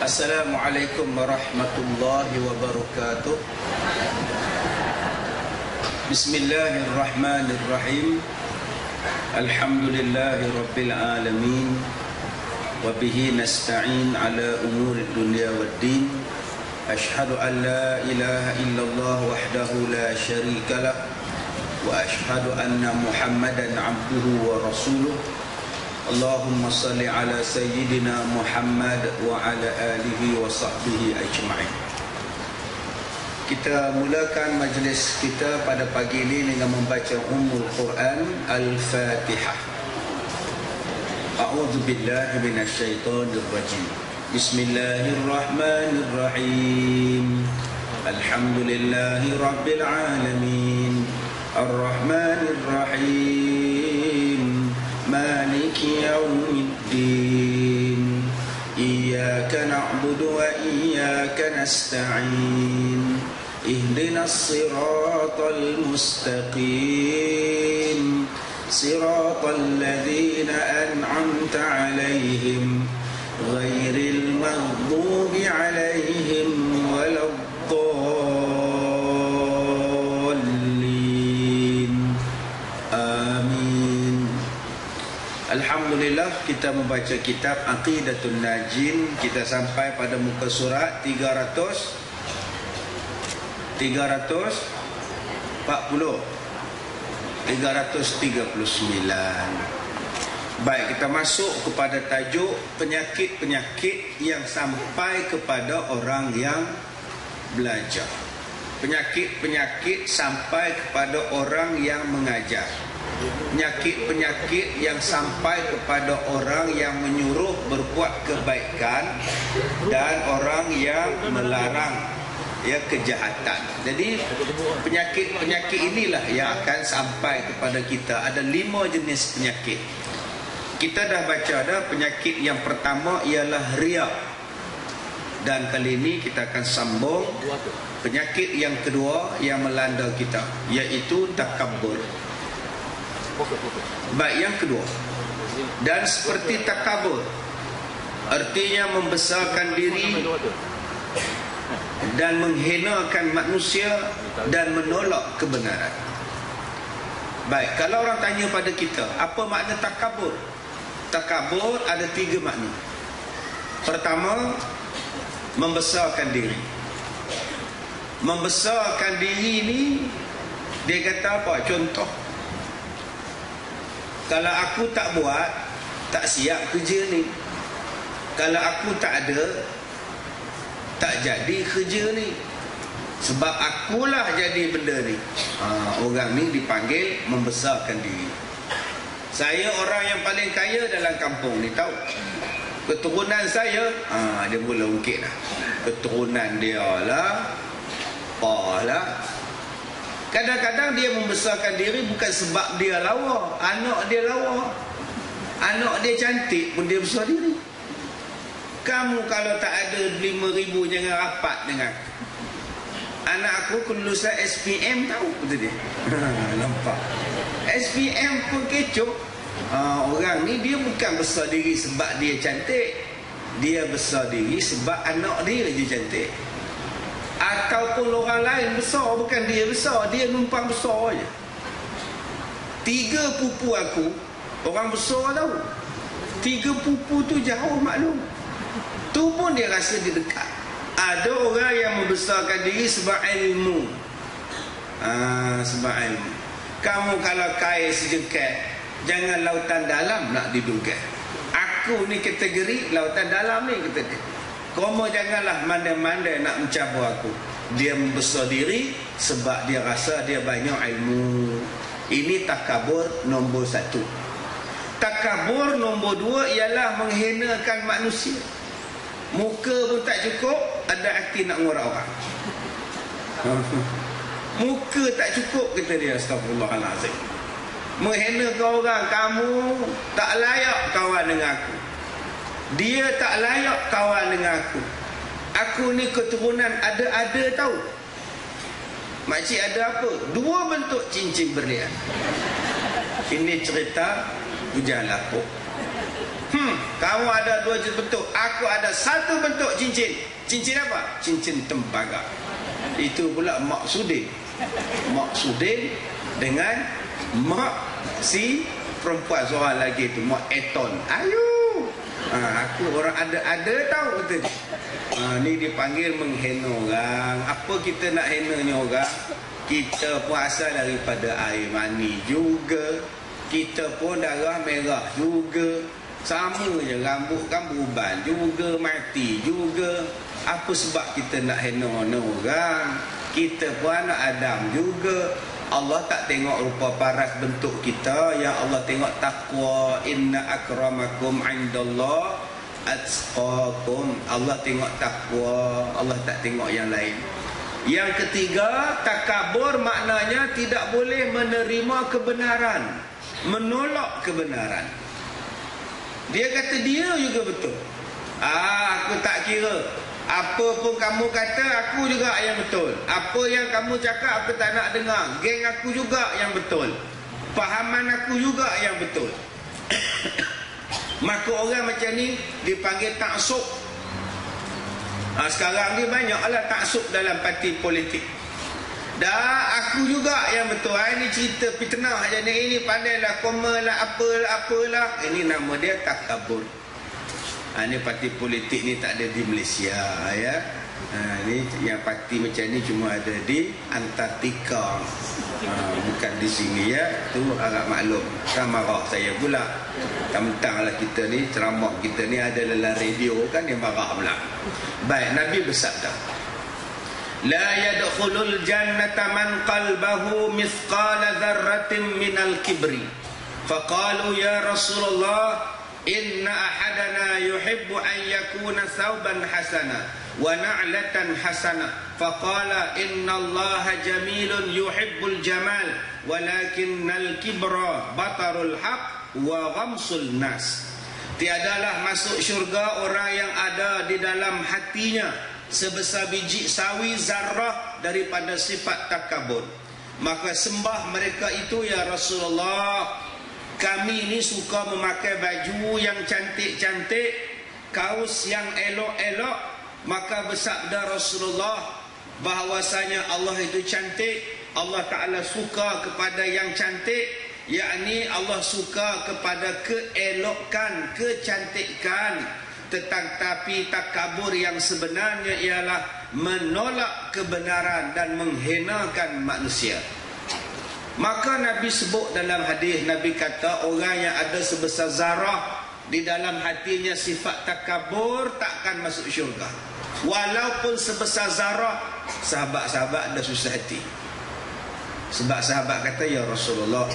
Assalamualaikum warahmatullahi wabarakatuh. Bismillahirrahmanirrahim. Alhamdulillahi rabbil alamin. Wa bihi nasta'in ala umuri dunya waddin. Ashhadu an la ilaha illallah wahdahu la syarika lah. Wa ashhadu anna Muhammadan abduhu wa rasuluh. Allahumma salli ala sayyidina Muhammad wa ala alihi wa sahbihi ajma'in. Kita mulakan majlis kita pada pagi ini dengan membaca Ummul Quran Al-Fatihah. A'udzu billahi minasyaitonir rajim. Bismillahirrahmanirrahim. Alhamdulillahi rabbil alamin. Ar-Rahmanir Rahim. مالك يوم الدين إياك نعبد وإياك نستعين اهدنا الصراط المستقيم صراط الذين أنعمت عليهم غير المغضوب عليهم ولا الضالين آمين. Alhamdulillah, kita membaca kitab Aqidatun Najin. Kita sampai pada muka surat 339. Baik, kita masuk kepada tajuk penyakit-penyakit yang sampai kepada orang yang belajar. Penyakit-penyakit sampai kepada orang yang mengajar. Penyakit-penyakit yang sampai kepada orang yang menyuruh berbuat kebaikan dan orang yang melarang kejahatan. Jadi penyakit-penyakit inilah yang akan sampai kepada kita. Ada 5 jenis penyakit. Kita dah baca dah. Penyakit yang pertama ialah riya. Dan kali ini kita akan sambung penyakit yang kedua yang melanda kita, iaitu takabbur. Baik, yang kedua, dan seperti takabur, artinya membesarkan diri dan menghinakan manusia dan menolak kebenaran. Baik, kalau orang tanya pada kita, apa makna takabur? Takabur ada 3 makna. Pertama, membesarkan diri. Membesarkan diri ni, dia kata apa? Contoh, kalau aku tak buat, tak siap kerja ni. Kalau aku tak ada, tak jadi kerja ni. Sebab akulah jadi benda ni. Orang ni dipanggil membesarkan diri. Saya orang yang paling kaya dalam kampung ni, tahu. Keturunan saya, dia mula ungkit dah. Keturunan dia lah, lah. Kadang-kadang dia membesarkan diri bukan sebab dia lawa, anak dia lawa, anak dia cantik pun dia besar diri. Kamu kalau tak ada 5,000 jangan rapat dengan aku. Anak aku lulusan SPM, tahu betul dia. Nampak SPM pun kecoh. Orang ni dia bukan besar diri sebab dia cantik, dia besar diri sebab anak dia je cantik. Ataupun orang lain besar, bukan dia besar, dia numpang besar je. 3 pupu aku orang besar tahu. 3 pupu tu jauh maklum. Tu pun dia rasa dia dekat. Ada orang yang membesarkan diri sebab ilmu. Sebab ilmu. Kamu kalau kaya sejekat, jangan lautan dalam nak diduga. Aku ni kategori lautan dalam ni, kata dia. Kamu janganlah mandai-mandai nak mencabar aku. Dia membesar diri sebab dia rasa dia banyak ilmu. Ini takabur nombor 1. Takabur nombor 2 ialah menghinakan manusia. Muka pun tak cukup, ada hati nak ngorak orang. Muka tak cukup, kata dia, astagfirullahalazim. Menghinakan orang, kamu tak layak kawan dengan aku. Dia tak layak kawan dengan aku. Aku ni keturunan ada tahu. Makcik ada apa? 2 bentuk cincin berlian. Ini cerita hujan lapuk. Kamu ada 2 jenis bentuk, aku ada 1 bentuk cincin. Cincin apa? Cincin tembaga. Itu pula mak Sudin. Mak Sudin dengan mak si perempuan seorang lagi tu, mak Eton. Ayu. Aku orang ada tahu betul. Ni dipanggil menghina orang. Apa kita nak hinanya orang? Kita pun asal daripada air mani juga. Kita pun darah merah juga. Sama je, rambut kan beruban juga, mati juga. Apa sebab kita nak hina orang? Kita pun anak Adam juga. Allah tak tengok rupa paras bentuk kita, yang Allah tengok takwa. Inna akramakum indallah atqakum. Allah tengok takwa, Allah tak tengok yang lain. Yang ketiga, takabur maknanya tidak boleh menerima kebenaran, menolak kebenaran. Dia kata dia juga betul. Aku tak kira. Apa pun kamu kata, aku juga yang betul. Apa yang kamu cakap, aku tak nak dengar. Geng aku juga yang betul. Pahaman aku juga yang betul. Maka orang macam ni dipanggil taksub. Sekarang ni banyaklah taksub dalam parti politik. Dah aku juga yang betul. Ini cerita fitnah je ni. Ini pandailah koma lah, apalah. Ini nama dia takabur. Ini parti politik ni tak ada di Malaysia ya. Ini yang parti macam ni cuma ada di Antartika. Bukan di sini ya. Tu agak maklum. Kan marah saya pula. Mentang-mentanglah kita ni, ceramah kita ni ada dalam radio kan, dia marah pula. Baik, Nabi bersabda, la yadkhulul jannata man qalbahu mithqala dzarratin minal kibri. Faqalu ya Rasulullah, inna ahadana yuhibbu an yakuna thawban hasana wa na'latan hasana. Faqala inna allaha jamilun yuhibbul jamal walakinnal kibra batarul haq wa ghamsul nas. Tiadalah masuk syurga orang yang ada di dalam hatinya sebesar biji sawi zarrah daripada sifat takabur. Maka sembah mereka itu, ya Rasulullah, kami ni suka memakai baju yang cantik-cantik, kaos yang elok-elok. Maka bersabda Rasulullah bahawasanya Allah itu cantik. Allah Ta'ala suka kepada yang cantik, yakni Allah suka kepada keelokan, kecantikan. Tetapi takabur yang sebenarnya ialah menolak kebenaran dan menghinakan manusia. Maka Nabi sebut dalam hadis, Nabi kata orang yang ada sebesar zarah di dalam hatinya sifat takabur takkan masuk syurga. Walaupun sebesar zarah. Sahabat-sahabat dah susah hati. Sebab sahabat kata, ya Rasulullah,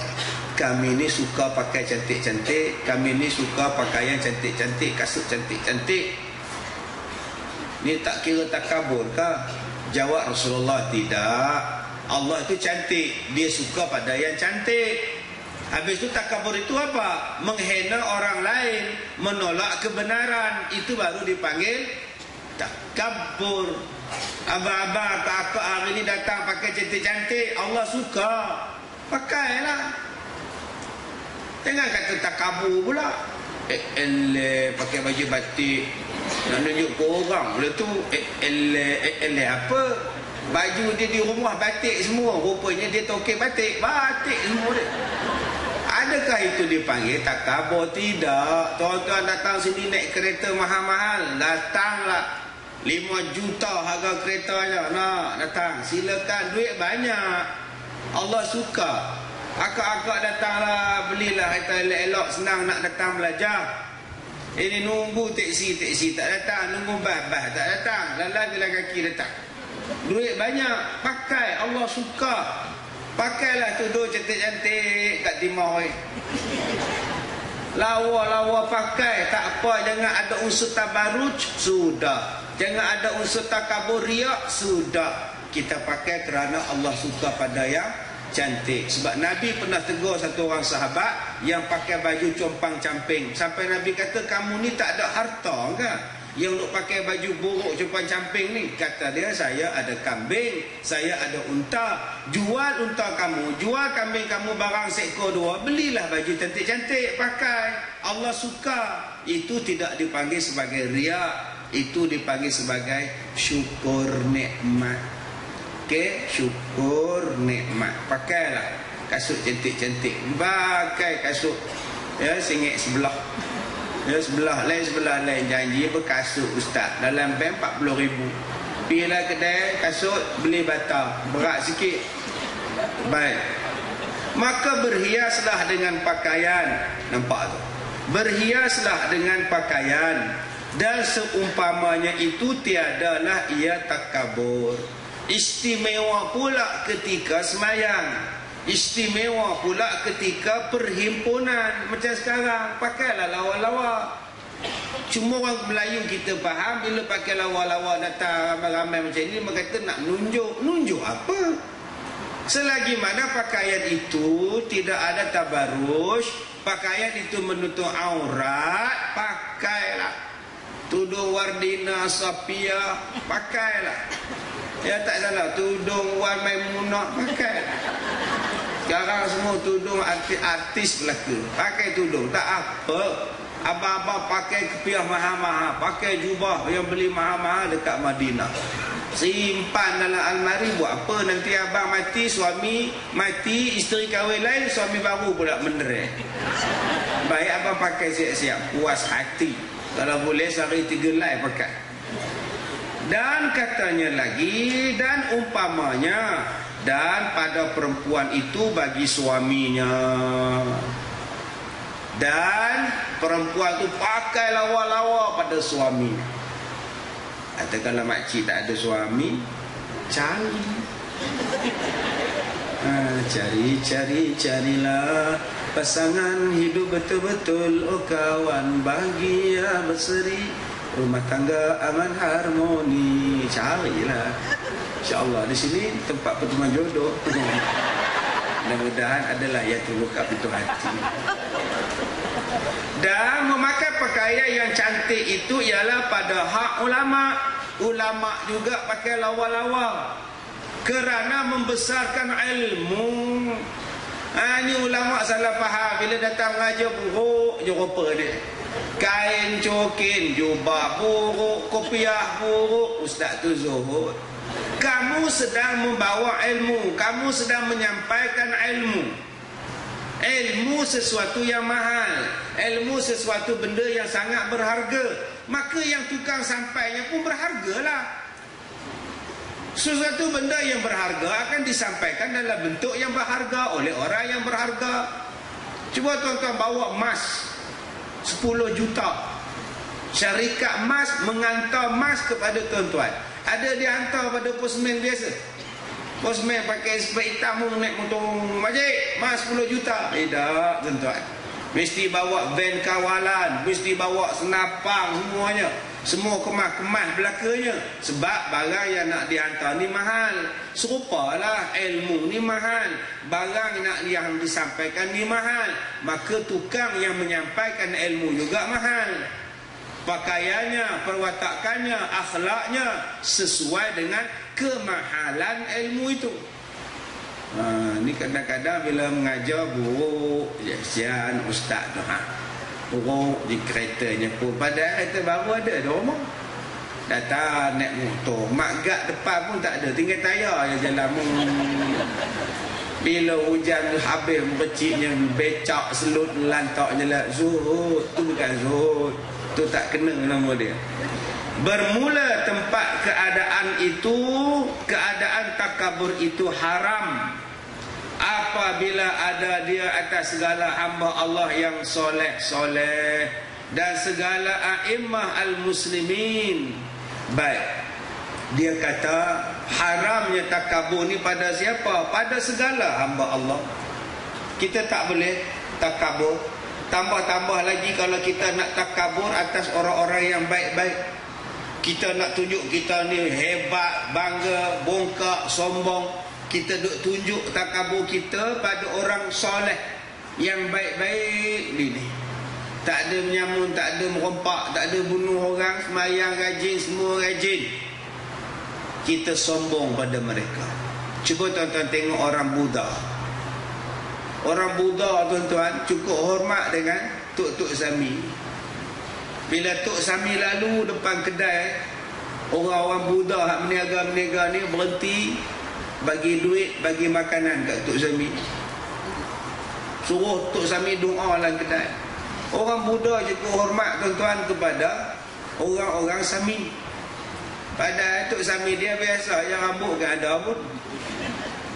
kami ni suka pakai cantik-cantik, kami ni suka pakaian cantik-cantik, kasut cantik-cantik. Ni tak kira takabur kah? Jawab Rasulullah, tidak. Allah itu cantik, dia suka pada yang cantik. Habis itu takabur itu apa? Menghina orang lain, menolak kebenaran. Itu baru dipanggil takabur. Abang-abang kakak hari ni datang pakai cantik-cantik, Allah suka, pakailah. Jangan kata takabur pula. Pakai baju batik nak tunjuk ke orang. Lepas tu apa? Baju dia di rumah batik semua. Rupanya dia tokek batik semua dia. Adakah itu dipanggil takabur? Tidak. Tuan-tuan datang sini naik kereta mahal-mahal, datanglah. 5 juta harga keretanya, nak datang, silakan, duit banyak. Allah suka. Akak-akak datanglah, belilah kereta elok-elok, senang nak datang belajar. Ini nunggu teksi tak datang, nunggu bas tak datang, jalan kaki datang. Duit banyak, pakai, Allah suka. Pakailah tudung cantik-cantik kat timur. Lawa-lawa pakai, tak apa, jangan ada unsur tabaruj, sudah. Jangan ada unsur takabur, riak, sudah. Kita pakai kerana Allah suka pada yang cantik. Sebab Nabi pernah tegur satu orang sahabat yang pakai baju compang-camping. Sampai Nabi kata, kamu ni tak ada harta ke yang untuk pakai baju buruk compang-camping ni? Kata dia, saya ada kambing, saya ada unta. Jual unta kamu, jual kambing kamu barang seekor 2, belilah baju cantik-cantik pakai. Allah suka. itu tidak dipanggil sebagai riya, itu dipanggil sebagai syukur nikmat. Okey, syukur nikmat. Pakailah kasut cantik-cantik, pakai kasut ya singit sebelah, ya sebelah lain janji berkasut ustaz dalam bank 40,000. Pergilah kedai kasut beli bata berat sikit. Baik, maka berhiaslah dengan pakaian. Nampak tu? Berhiaslah dengan pakaian, dan seumpamanya itu tiadalah ia takabur. Istimewa pula ketika semayang, istimewa pula ketika perhimpunan. Macam sekarang pakailah lawa-lawa. Cuma orang Melayu kita faham, bila pakai lawa-lawa datang ramai-ramai macam ni, mereka kata nak nunjuk apa? Selagi mana pakaian itu tidak ada tabarruj, pakaian itu menutup aurat, pakailah. Tudung Wardina Safia, pakailah. Ya tak salah, tudung Wan Maimunah, pakailah. Sekarang semua tudung artis belaka, pakai tudung, tak apa. Abang-abang pakai kepiah mahal-mahal, pakai jubah yang beli mahal-mahal dekat Madinah, simpan dalam almari. Buat apa nanti abang mati, suami mati, isteri kahwin lain, suami baru pula menderek. Baik abang pakai siap-siap, puas hati. Kalau boleh sehari 3 helai pakai. Dan katanya lagi, dan umpamanya, dan pada perempuan itu bagi suaminya. Dan perempuan tu pakai lawa-lawa pada suami. Atau kalau makcik tak ada suami, carilah pasangan hidup betul-betul, oh kawan, bahagia berseri, rumah tangga aman harmoni. Carilah. InsyaAllah di sini tempat pertemuan jodoh. Mudah-mudahan adalah yang terbuka pintu hati. Dan memakai pakaian yang cantik itu ialah pada hak ulama. Ulama juga pakai lawa-lawa kerana membesarkan ilmu. Ini ulama salah faham. Bila datang mengajar buruk je rupa dia. Kain cokin, jubah buruk, kopiah buruk. Ustaz tu zuhud. Kamu sedang membawa ilmu, kamu sedang menyampaikan ilmu. Ilmu sesuatu yang mahal, ilmu sesuatu benda yang sangat berharga. Maka yang tukang sampainya pun berhargalah. Sesuatu benda yang berharga akan disampaikan dalam bentuk yang berharga oleh orang yang berharga. Cuba tuan-tuan bawa emas 10 juta. Syarikat emas mengantar emas kepada tuan-tuan. Ada dia hantar pada postman biasa. Postman pakai spek hitam naik motor, "Majik, emas 10 juta." Tak, tuan-tuan. Mesti bawa van kawalan, mesti bawa senapang semuanya. Semua kemas-kemas belakangnya. Sebab barang yang nak dihantar ni mahal. Serupalah ilmu ni mahal. Barang yang disampaikan ni mahal. Maka tukang yang menyampaikan ilmu juga mahal. Pakaiannya, perwatakannya, akhlaknya sesuai dengan kemahalan ilmu itu. Ni kadang-kadang bila mengajar buruk kesian ustaz tu, buruk di keretanya pun. Padahal kereta baru ada di rumah. Datang naik motor, mak gak depan pun tak ada, tinggal tayar je jalan. Bila hujan habis berciknya becak selut lantak je lah. Zuhud tu bukan zuhud, tu tak kena nama dia. Bermula tempat keadaan itu, keadaan takabur itu haram apabila ada dia atas segala hamba Allah yang soleh-soleh dan segala a'immah al-muslimin. Baik, dia kata haramnya takabur ni pada siapa? Pada segala hamba Allah. Kita tak boleh takabur. Tambah-tambah lagi kalau kita nak takabur atas orang-orang yang baik-baik. Kita nak tunjuk kita ni hebat, bangga, bongkak, sombong. Kita duk tunjuk takabur kita pada orang soleh yang baik-baik ni. Tak ada menyamun, tak ada merompak, tak ada bunuh orang, semayang rajin, semua rajin. Kita sombong pada mereka. Cuba tuan-tuan tengok orang Buddha. Orang Buddha tuan-tuan cukup hormat dengan Tok Sami. Bila Tok Sami lalu depan kedai, orang-orang Buddha hak meniaga-meniaga ni berhenti bagi duit, bagi makanan kat Tok Sami. Suruh Tok Sami doa dalam kedai. Orang Buddha juga hormat tuan-tuan kepada orang-orang Sami. Padahal Tok Sami dia biasa, yang rambut kan ada pun,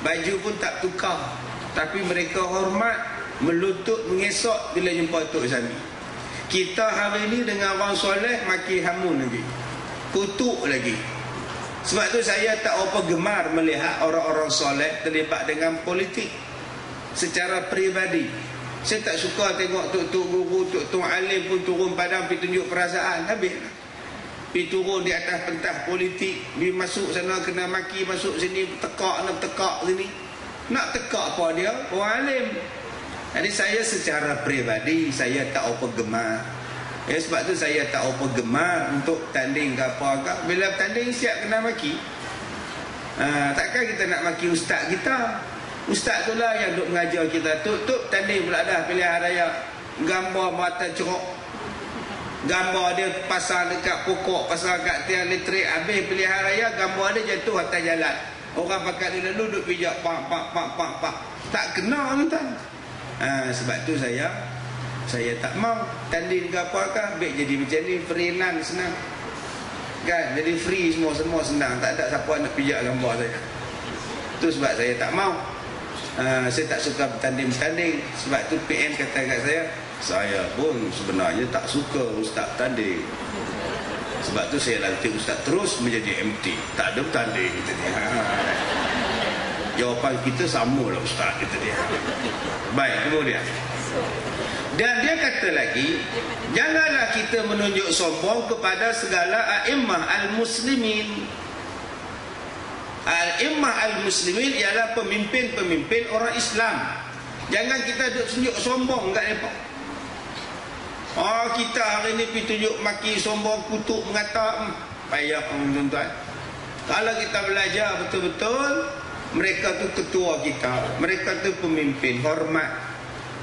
baju pun tak tukar, tapi mereka hormat, melutut, mengesok bila jumpa Tok Sami. Kita hari ni dengan orang soleh maki hamun lagi, kutuk lagi. Sebab tu saya tak apa gemar melihat orang-orang soleh terlibat dengan politik secara peribadi. Saya tak suka tengok tok-tok guru, tok-tok alim pun turun padang pergi tunjuk perasaan. Habis pergi turun di atas pentas politik, pergi masuk sana kena maki, masuk sini tekak, nak tekak sini. Nak tekak apa dia? Orang alim. Jadi saya secara peribadi saya tak apa gemar. Ya, sebab tu saya tak apa gemar untuk tanding ke apa ke. Bila tanding siap kena maki. Takkan kita nak maki ustaz kita. Ustaz tu lah yang duk mengajar kita. Tuk tanding pula dah pilihan raya. Gambar mata cerok, gambar dia pasang dekat pokok, pasang kat tiang elektrik. Habis pilihan raya, gambar dia jatuh atas jalan. Orang pakat dia lalu duk pijak pak. Tak kena tuan. Sebab tu saya tak mau tanding ke apa-apa. Baik jadi macam ni, freelance senang kan, jadi free semua senang. Tak ada siapa nak pijak gambar saya. Tu sebab saya tak mau. Saya tak suka bertanding. Sebab tu PM kata kat saya pun sebenarnya tak suka ustaz tanding. Sebab tu saya lantik ustaz terus menjadi MT, tak ada bertanding, kata dia. Jawapan kita sama lah ustaz, kata dia. Baik, kemudian dan dia kata lagi, janganlah kita menunjuk sombong kepada segala a'immah al-muslimin. Al-immah al-muslimin ialah pemimpin-pemimpin orang Islam. Jangan kita tunjuk sombong kat mereka. Kita hari ni pergi tunjuk maki, sombong, kutuk, mengata, payah tuan-tuan. Kalau kita belajar betul-betul, mereka tu ketua kita, mereka tu pemimpin, hormat.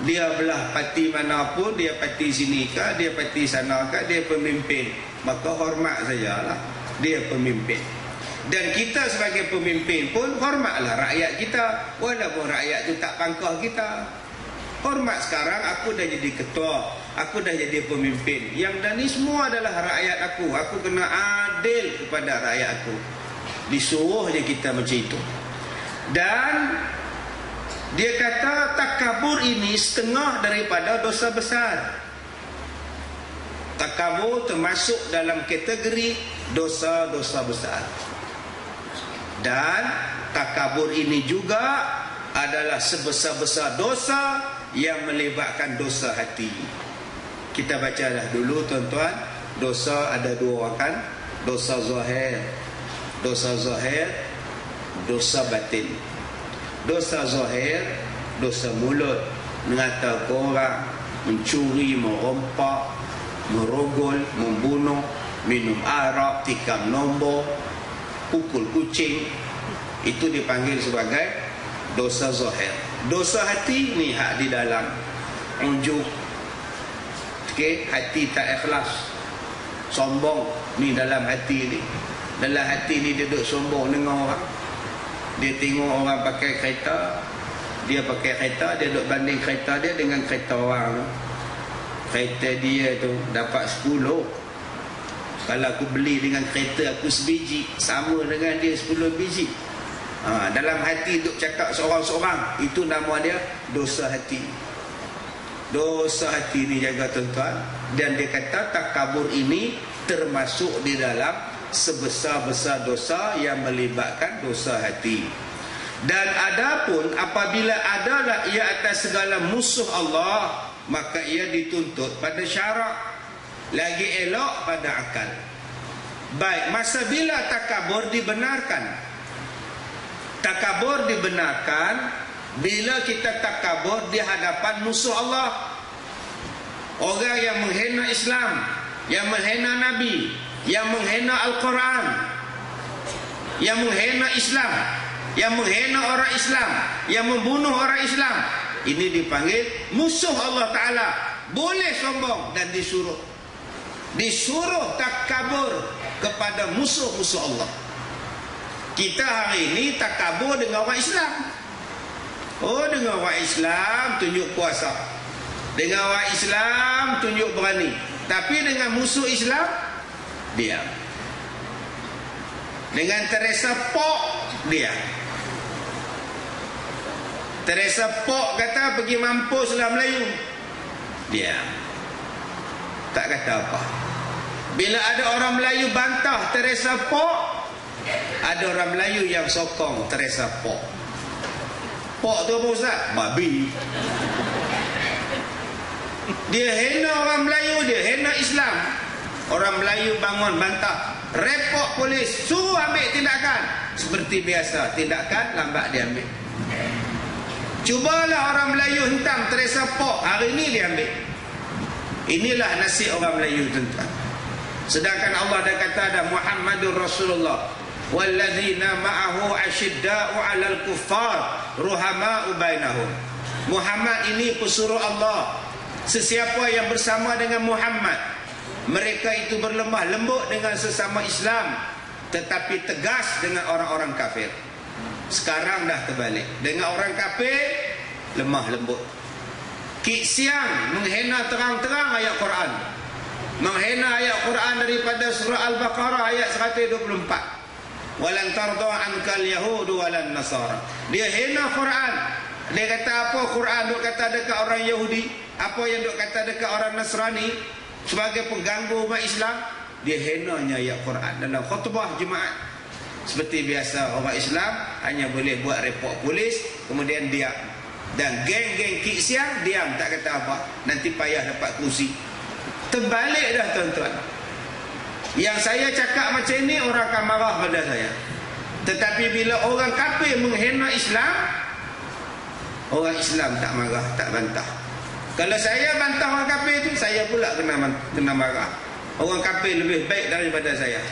Dia belah parti mana pun, dia parti sini ke, dia parti sana ke, dia pemimpin, maka hormat sajalah, dia pemimpin. Dan kita sebagai pemimpin pun hormatlah rakyat kita, walaupun rakyat tu tak pangkah kita. Hormat. Sekarang aku dah jadi ketua, aku dah jadi pemimpin, yang dan ni semua adalah rakyat aku kena adil kepada rakyat aku. Disuruh je kita macam itu. Dan dia kata takabur ini setengah daripada dosa besar. Takabur termasuk dalam kategori dosa-dosa besar. Dan takabur ini juga adalah sebesar-besar dosa yang melibatkan dosa hati. Kita baca dah dulu tuan-tuan, dosa ada dua kan, dosa zahir, dosa batin. Dosa zahir, dosa mulut, mengata orang, mencuri, merompak, merogol, membunuh, minum arak, tikam nombor, pukul kucing. Itu dipanggil sebagai dosa zahir. Dosa hati ni hak di dalam, unjuk, hati tak ikhlas, sombong ni dalam hati ni. Dalam hati ni dia duduk sombong dengan orang. Dia tengok orang pakai kereta, dia pakai kereta, dia duduk banding kereta dia dengan kereta orang. Kereta dia tu dapat 10. Kalau aku beli dengan kereta aku sebiji, sama dengan dia 10 biji. Dalam hati duk cakap seorang-seorang. Itu nama dia dosa hati. Dosa hati ni jaga tuan-tuan. Dan dia kata takabur ini termasuk di dalam sebesar-besar dosa yang melibatkan dosa hati. Dan adapun apabila adalah ia atas segala musuh Allah, maka ia dituntut pada syarak, lagi elok pada akal. Baik, masa bila takabur dibenarkan? Takabur dibenarkan bila kita takabur di hadapan musuh Allah. Orang yang menghina Islam, yang menghina Nabi, yang menghina Al-Quran, yang menghina Islam, yang menghina orang Islam, yang membunuh orang Islam, ini dipanggil musuh Allah Ta'ala. Boleh sombong dan disuruh. disuruh takabur kepada musuh-musuh Allah. Kita hari ini takabur dengan orang Islam. Oh, dengan orang Islam tunjuk kuasa, dengan orang Islam tunjuk berani, tapi dengan musuh Islam diam. Dengan Teresa Pok diam. Teresa Pok kata pergi mampuslah Melayu, diam, tak kata apa. Bila ada orang Melayu bantah Teresa Pok, ada orang Melayu yang sokong Teresa Pok. Pok tu apa Ustaz? Babi. Dia hina orang Melayu, dia hina Islam. Orang Melayu bangun bantah, report polis, suruh ambil tindakan. Seperti biasa, tindakan lambat dia ambil. Cubalah orang Melayu hentam Teresa Pok, hari ini dia ambil. Inilah nasib orang Melayu, tuan-tuan. Sedangkan Allah dah kata ada Muhammadur Rasulullah walladzina ma'ahu asyidda'u 'alal kuffar ruhama'u bainahum. Muhammad ini pesuruh Allah. Sesiapa yang bersama dengan Muhammad, mereka itu berlemah lembut dengan sesama Islam, tetapi tegas dengan orang-orang kafir. Sekarang dah terbalik. Dengan orang kafir lemah lembut. Kik siang menghina terang-terang ayat Quran, menghina ayat Quran daripada surah Al-Baqarah ayat 124. Walan tarda ankal yahudu walan nasara. Dia hina Quran. Dia kata apa Quran duk kata dekat orang Yahudi, apa yang duk kata dekat orang Nasrani sebagai pengganggu umat Islam. Dia hinanya ayat Quran dalam khutbah Jumaat. Seperti biasa orang Islam hanya boleh buat report polis, kemudian diam. Dan geng-geng kik siang diam, tak kata apa. Nanti payah dapat kursi. Terbalik dah, tuan-tuan. Yang saya cakap macam ini orang akan marah pada saya. Tetapi bila orang kafir menghina Islam, orang Islam tak marah, tak bantah. Kalau saya bantah orang kafir itu, saya pula kena marah. Orang kafir lebih baik daripada saya.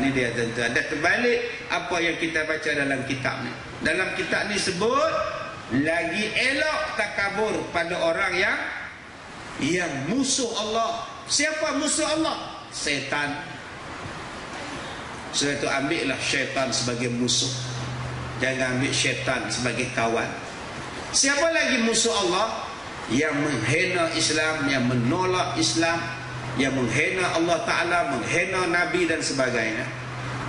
Ini dia, tuan-tuan. Dah terbalik apa yang kita baca dalam kitab ni. Dalam kitab ni sebut lagi elok takabur pada orang yang musuh Allah. Siapa musuh Allah? Setan. Sebab itu ambillah syaitan sebagai musuh, jangan ambil syaitan sebagai kawan. Siapa lagi musuh Allah? Yang menghina Islam, yang menolak Islam, yang menghina Allah Ta'ala, menghina Nabi dan sebagainya.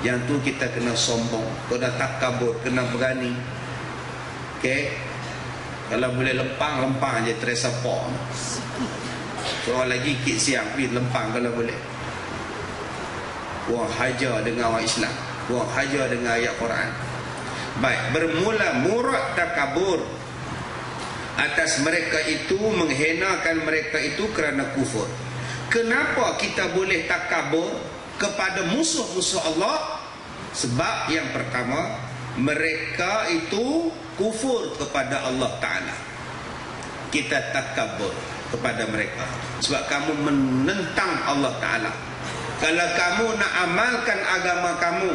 Yang tu kita kena sombong, kena takabur, kena berani. Okey. Kalau boleh lempang je Teresa Pok. Seorang lagi kit siang pergi lempang kalau boleh. Buang hajar dengan orang Islam, buang hajar dengan ayat Quran. Baik, bermula murad takabur atas mereka itu, menghinakan mereka itu kerana kufur. Kenapa kita boleh takabur kepada musuh-musuh Allah? Sebab yang pertama, mereka itu kufur kepada Allah Ta'ala. Kita takabur kepada mereka sebab kamu menentang Allah Ta'ala. Kalau kamu nak amalkan agama kamu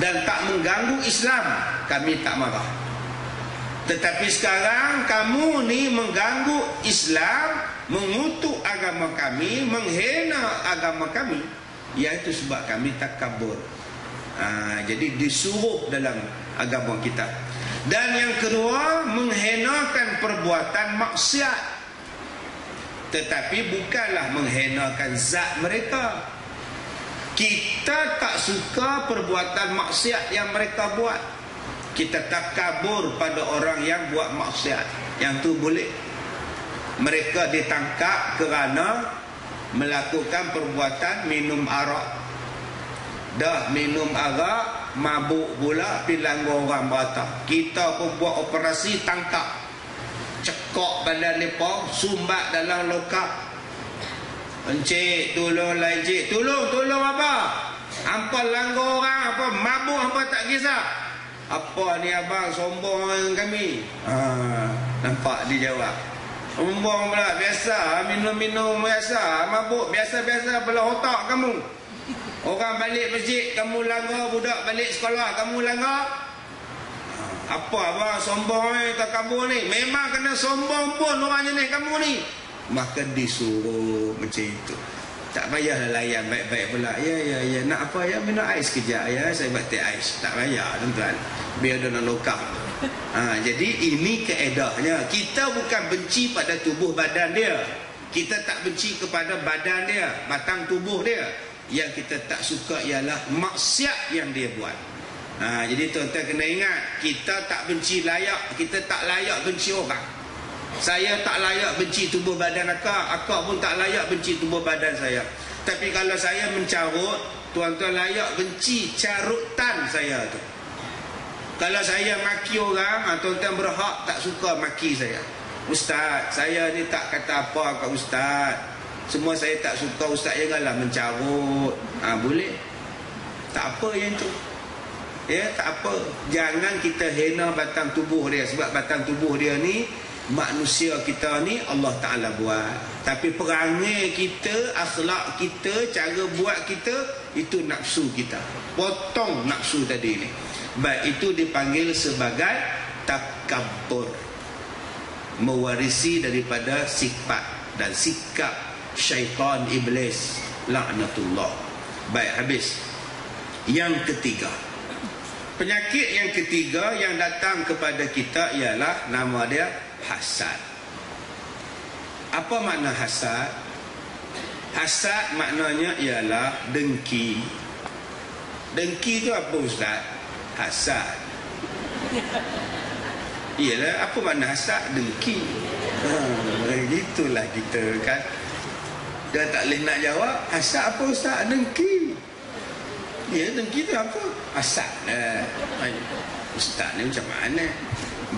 dan tak mengganggu Islam, kami tak marah. Tetapi sekarang kamu ni mengganggu Islam, mengutuk agama kami, menghina agama kami, iaitu sebab kami takabur. Jadi disuruh dalam agama kita. Dan yang kedua, menghinakan perbuatan maksiat. Tetapi bukanlah menghinakan zat mereka. Kita tak suka perbuatan maksiat yang mereka buat. Kita takabur pada orang yang buat maksiat. Yang tu boleh. Mereka ditangkap kerana melakukan perbuatan minum arak. Dah minum arak, mabuk pula, pergi langgar orang beratak. Kita pun buat operasi tangkap, cekok badan mereka, sumbat dalam lokap. Encik, tolonglah encik. Tolong apa? Hampa langgar orang, apa mabuk, hampa tak kisah. Apa ni abang sombong dengan kami? Nampak dia jawab. Sombong pula, biasa minum-minum biasa, mabuk biasa-biasa belah otak kamu. Orang balik masjid kamu langgar, budak balik sekolah kamu langgar. Apa abang sombong takabur ni? Memang kena sombong pun orang jenis kamu ni. Maka disuruh macam itu. Tak payahlah layan baik-baik pula. Ya, nak apa ya? Minum ais kejap ya, saya buat teh ais. Tak payah tuan-tuan. Biar dia nak lokal. Jadi ini keedahnya. Kita bukan benci pada tubuh badan dia. Kita tak benci kepada badan dia, batang tubuh dia. Yang kita tak suka ialah maksiat yang dia buat. Jadi tuan-tuan kena ingat, kita tak benci layak, kita tak layak benci orang. Saya tak layak benci tubuh badan akak pun tak layak benci tubuh badan saya. Tapi kalau saya mencarut, tuan-tuan layak benci carutan saya tu. Kalau saya maki orang, tuan-tuan berhak tak suka maki saya. Ustaz, saya ni tak kata apa kat ustaz. Semua saya tak suka, ustaz janganlah mencarut. Boleh? Tak apa yang tu. Ya, tak apa. Jangan kita hina batang tubuh dia. Sebab batang tubuh dia ni, manusia kita ni Allah Ta'ala buat. Tapi perangai kita, akhlak kita, cara buat kita, itu nafsu kita. Potong nafsu tadi ni. Baik, itu dipanggil sebagai takabbur. Mewarisi daripada sifat dan sikap syaitan iblis, laknatullah. Baik, habis. Yang ketiga, penyakit yang ketiga yang datang kepada kita ialah nama dia hasad. Apa makna hasad? Hasad maknanya ialah dengki. Dengki tu apa ustaz? Hasad. Ialah apa makna hasad? Dengki. Gitulah kita kan. Dia tak boleh nak jawab. Hasad apa ustaz? Dengki. Ya, dengki tu apa? Hasad. Ustaz ni macam mana?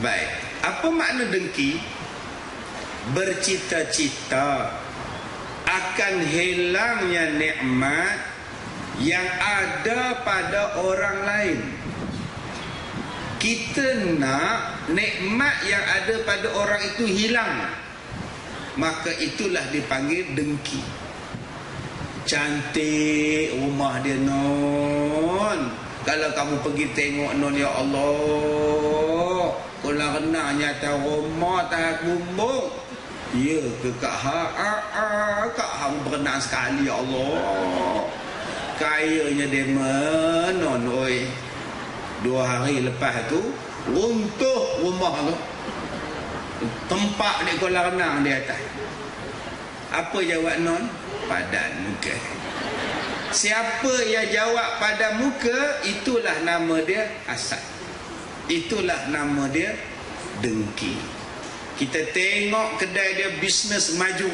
Baik. Apa makna dengki? Bercita-cita akan hilangnya nikmat yang ada pada orang lain. Kita nak nikmat yang ada pada orang itu hilang, maka itulah dipanggil dengki. Cantik rumah dia non. Kalau kamu pergi tengok non, ya Allah, kolam renang nyata rumah tak bumbung. Ya ke kak kak hang berenang sekali, ya Allah. Kayanya dia menon oi. 2 hari lepas tu runtuh rumah tu. Tempat di kolam renang di atas. Apa jawab non? Padan muka. Siapa yang jawab pada muka, itulah nama dia hasad. Itulah nama dia dengki. Kita tengok kedai dia bisnes maju.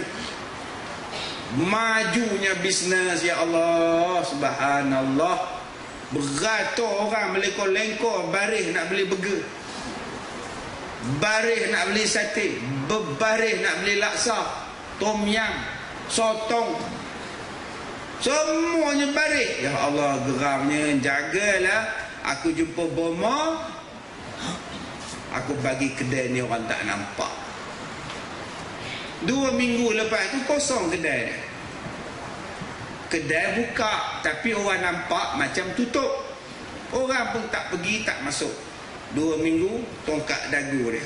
Majunya bisnes, ya Allah, subhanallah. Beratur orang melengkor-lengkor baris nak beli burger, baris nak beli sate, berbaris nak beli laksa, tom yam, sotong, semuanya baris. Ya Allah, geramnya. Jagalah. Aku jumpa Boma, aku bagi kedai ni orang tak nampak. 2 minggu lepas tu kosong kedai dia. Kedai buka, tapi orang nampak macam tutup. Orang pun tak pergi, tak masuk. 2 minggu, tongkat dagu dia.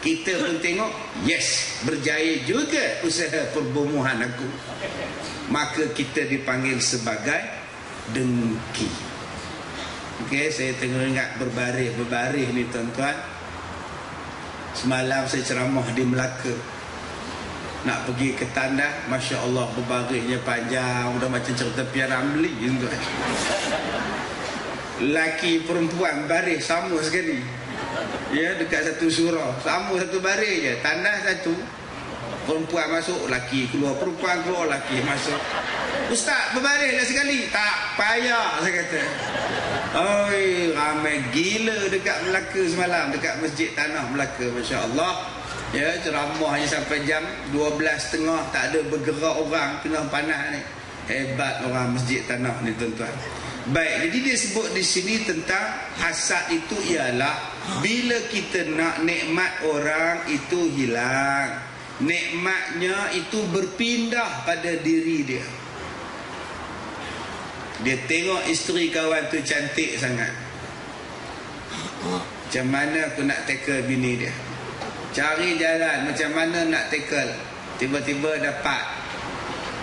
Kita pun tengok, yes, berjaya juga usaha perbomohan aku. Maka kita dipanggil sebagai dengki. Okey, saya tengok ingat berbaris ni tuan-tuan. Semalam saya ceramah di Melaka. Nak pergi ke tandas, Masya Allah, berbarisnya panjang. Udah macam cerita P. Ramlee tuan. Laki perempuan baris sama sekali. Ya, dekat satu surau, sama satu baris je. Tandas satu, perempuan masuk, laki keluar, perempuan keluar, laki masuk. Ustaz, berbarislah sekali. Tak payah, saya kata. Oi, ramai gila dekat Melaka semalam, dekat Masjid Tanah Melaka, Masya Allah. Ya, ceramah hanya sampai jam 12.30, tak ada bergerak orang, tengah panas ni. Hebat orang Masjid Tanah ni tuan-tuan. Baik, jadi dia sebut di sini tentang hasad itu ialah bila kita nak nikmat orang itu hilang. Nikmatnya itu berpindah pada diri dia. Dia tengok isteri kawan tu cantik sangat. Macam mana aku nak tackle bini dia? Cari jalan macam mana nak tackle. Tiba-tiba dapat.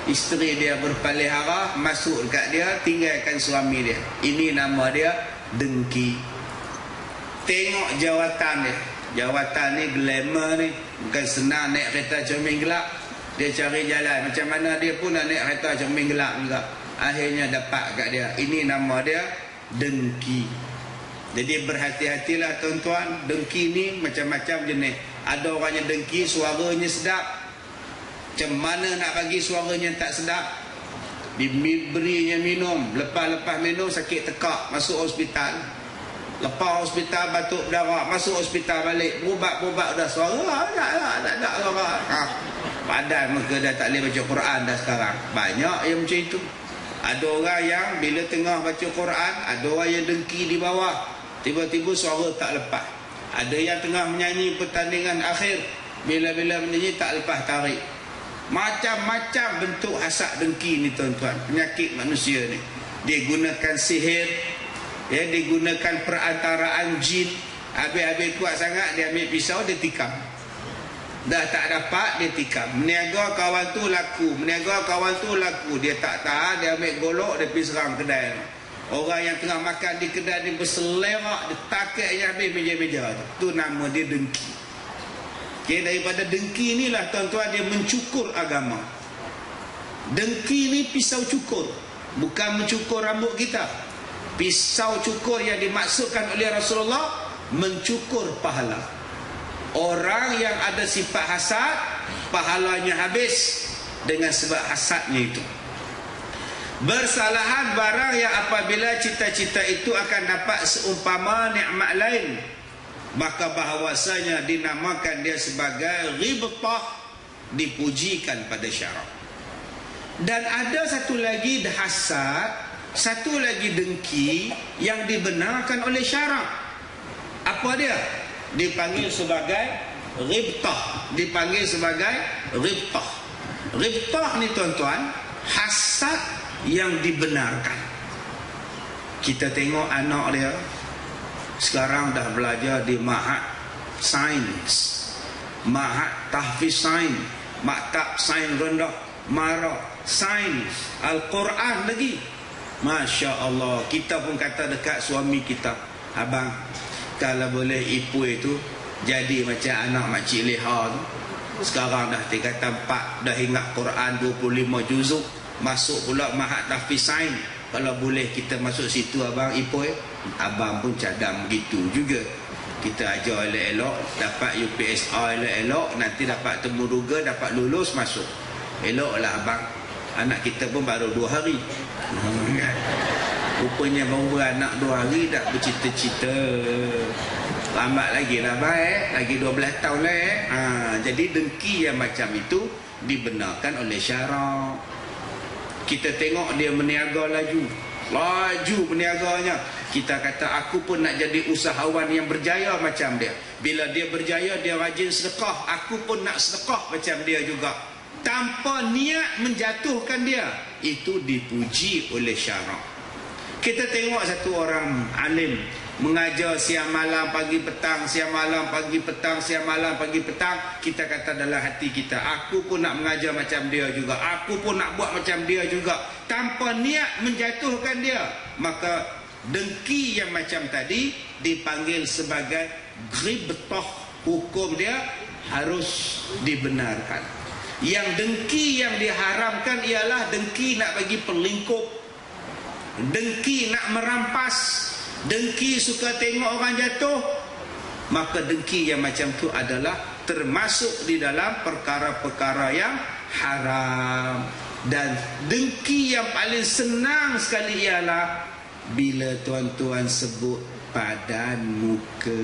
isteri dia berpelihara, masuk dekat dia, tinggalkan suami dia. Ini nama dia dengki. Tengok jawatan dia. Jawatan ni glamour ni, bukan senang naik kereta cermin gelap. Dia cari jalan macam mana dia pun nak naik kereta cermin gelap juga. Akhirnya dapat kat dia. Ini nama dia dengki. Jadi berhati-hatilah tuan-tuan. Dengki ni macam-macam jenis. Ada orang yang dengki suaranya sedap. Macam mana nak bagi suaranya tak sedap? Diberinya minum, lepas-lepas minum sakit tekak, masuk hospital. Lepas hospital batuk berdarah, masuk hospital balik, berubat-berubat dah suara tak ada suara. Padahal mereka dah tak boleh baca Quran dah sekarang. Banyak yang macam itu. Ada orang yang bila tengah baca Quran, ada orang yang dengki di bawah, tiba-tiba suara tak lepas. Ada yang tengah menyanyi pertandingan akhir, bila-bila menyanyi tak lepas tarik. Macam-macam bentuk hasad dengki ni tuan-tuan. Penyakit manusia ni. Dia gunakan sihir, ya, dia gunakan perantaraan jin. Habis-habis kuat sangat, dia ambil pisau, dia tikam. Dah tak dapat, dia tikam. Meniaga kawan tu laku, meniaga kawan tu laku. Dia tak tahan, dia ambil golok, dia pergi serang kedai. Orang yang tengah makan di kedai ni berselerak, dia takutnya habis meja-meja tu. Tu nama dia dengki. Okay, daripada dengki inilah tuan-tuan dia mencukur agama. Dengki ni pisau cukur, bukan mencukur rambut kita. Pisau cukur yang dimaksudkan oleh Rasulullah mencukur pahala. Orang yang ada sifat hasad, pahalanya habis dengan sebab hasadnya itu. Bersalahan barang yang apabila cita-cita itu akan dapat seumpama nikmat lain, maka bahawasanya dinamakan dia sebagai ghibtah, dipujikan pada syarak. Dan ada satu lagi hasad, satu lagi dengki yang dibenarkan oleh syarak. Apa dia? Dipanggil sebagai ghibtah. Dipanggil sebagai ghibtah. Ghibtah ni tuan-tuan, hasad yang dibenarkan. Kita tengok anak dia sekarang dah belajar di Mahat Sains, Mahat Tahfiz Sains, Maktab Sains Rendah, Mara Sains, Al-Quran lagi. Masya Allah. Kita pun kata dekat suami kita, abang, kalau boleh ipui itu jadi macam anak makcik Leha tu. Sekarang dah 3 4 dah ingat Quran 25 juzuk, masuk pula Mahat Tahfiz Sains. Kalau boleh kita masuk situ abang ipui. Abang pun cadang begitu juga. Kita ajar elok-elok, dapat UPSR elok-elok, nanti dapat temuruga, dapat lulus, masuk. Eloklah abang. Anak kita pun baru 2 hari. Rupanya baru beranak 2 hari dah bercita-cita. Lambat lagi lah baik, lagi 12 tahun lah. Jadi dengki yang macam itu dibenarkan oleh syarak. Kita tengok dia meniaga laju berniaganya. Kita kata aku pun nak jadi usahawan yang berjaya macam dia. Bila dia berjaya, dia rajin sedekah, aku pun nak sedekah macam dia juga, tanpa niat menjatuhkan dia. Itu dipuji oleh syarak. Kita tengok satu orang alim mengajar siang malam pagi petang, siang malam pagi petang, siang malam pagi petang. Kita kata dalam hati kita, aku pun nak mengajar macam dia juga, aku pun nak buat macam dia juga, tanpa niat menjatuhkan dia. Maka dengki yang macam tadi dipanggil sebagai ghibtah. Hukum dia harus dibenarkan. Yang dengki yang diharamkan ialah dengki nak bagi perlingkup, dengki nak merampas, dengki suka tengok orang jatuh. Maka dengki yang macam tu adalah termasuk di dalam perkara-perkara yang haram. Dan dengki yang paling senang sekali ialah bila tuan-tuan sebut padan muka.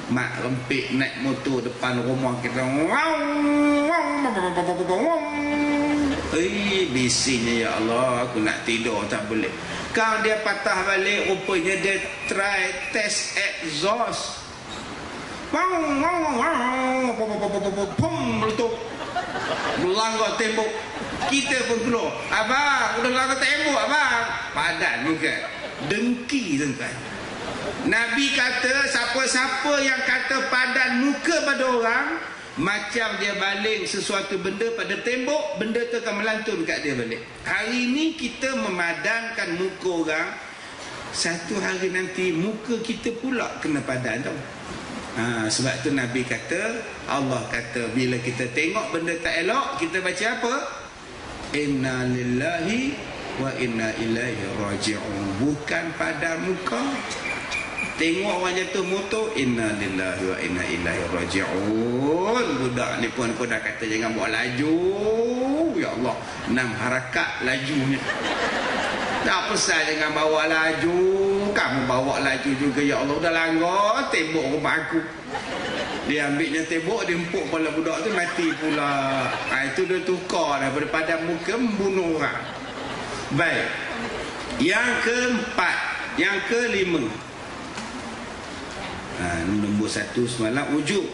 Mak rempik naik motor depan rumah kita, bisingnya, ya Allah, aku nak tidur tak boleh. Kalau dia patah balik, rupanya dia try test exhaust. Meletup, melanggar tembok. Kita pun keluar, abang udah langgar tembok abang. Padan muka. Dengki tuan-tuan. Nabi kata siapa-siapa yang kata padan muka pada orang, macam dia baling sesuatu benda pada tembok, benda tu akan melantun kat dia balik. Hari ni kita memadankan muka orang, satu hari nanti muka kita pula kena padan tau. Sebab tu Nabi kata, Allah kata bila kita tengok benda tak elok, kita baca apa? Inna lillahi wa inna ilaihi raji'un. Bukan pada muka. Tengok orang jatuh motor, inna lillahi wa inna ilaihi raji'un. Budak ni pun dah kata jangan bawa laju. Ya Allah, 6 harakat lajunya. Tak pesal jangan bawa laju. Kamu bawa laju juga, ya Allah. Dah langgar tembok rumah aku. Dia ambilnya tembok, dia empuk kepala budak tu, mati pula. Itu dia tukar daripada muka membunuh orang. Baik. Yang keempat, yang kelima. Nombor 1 semalam ujub.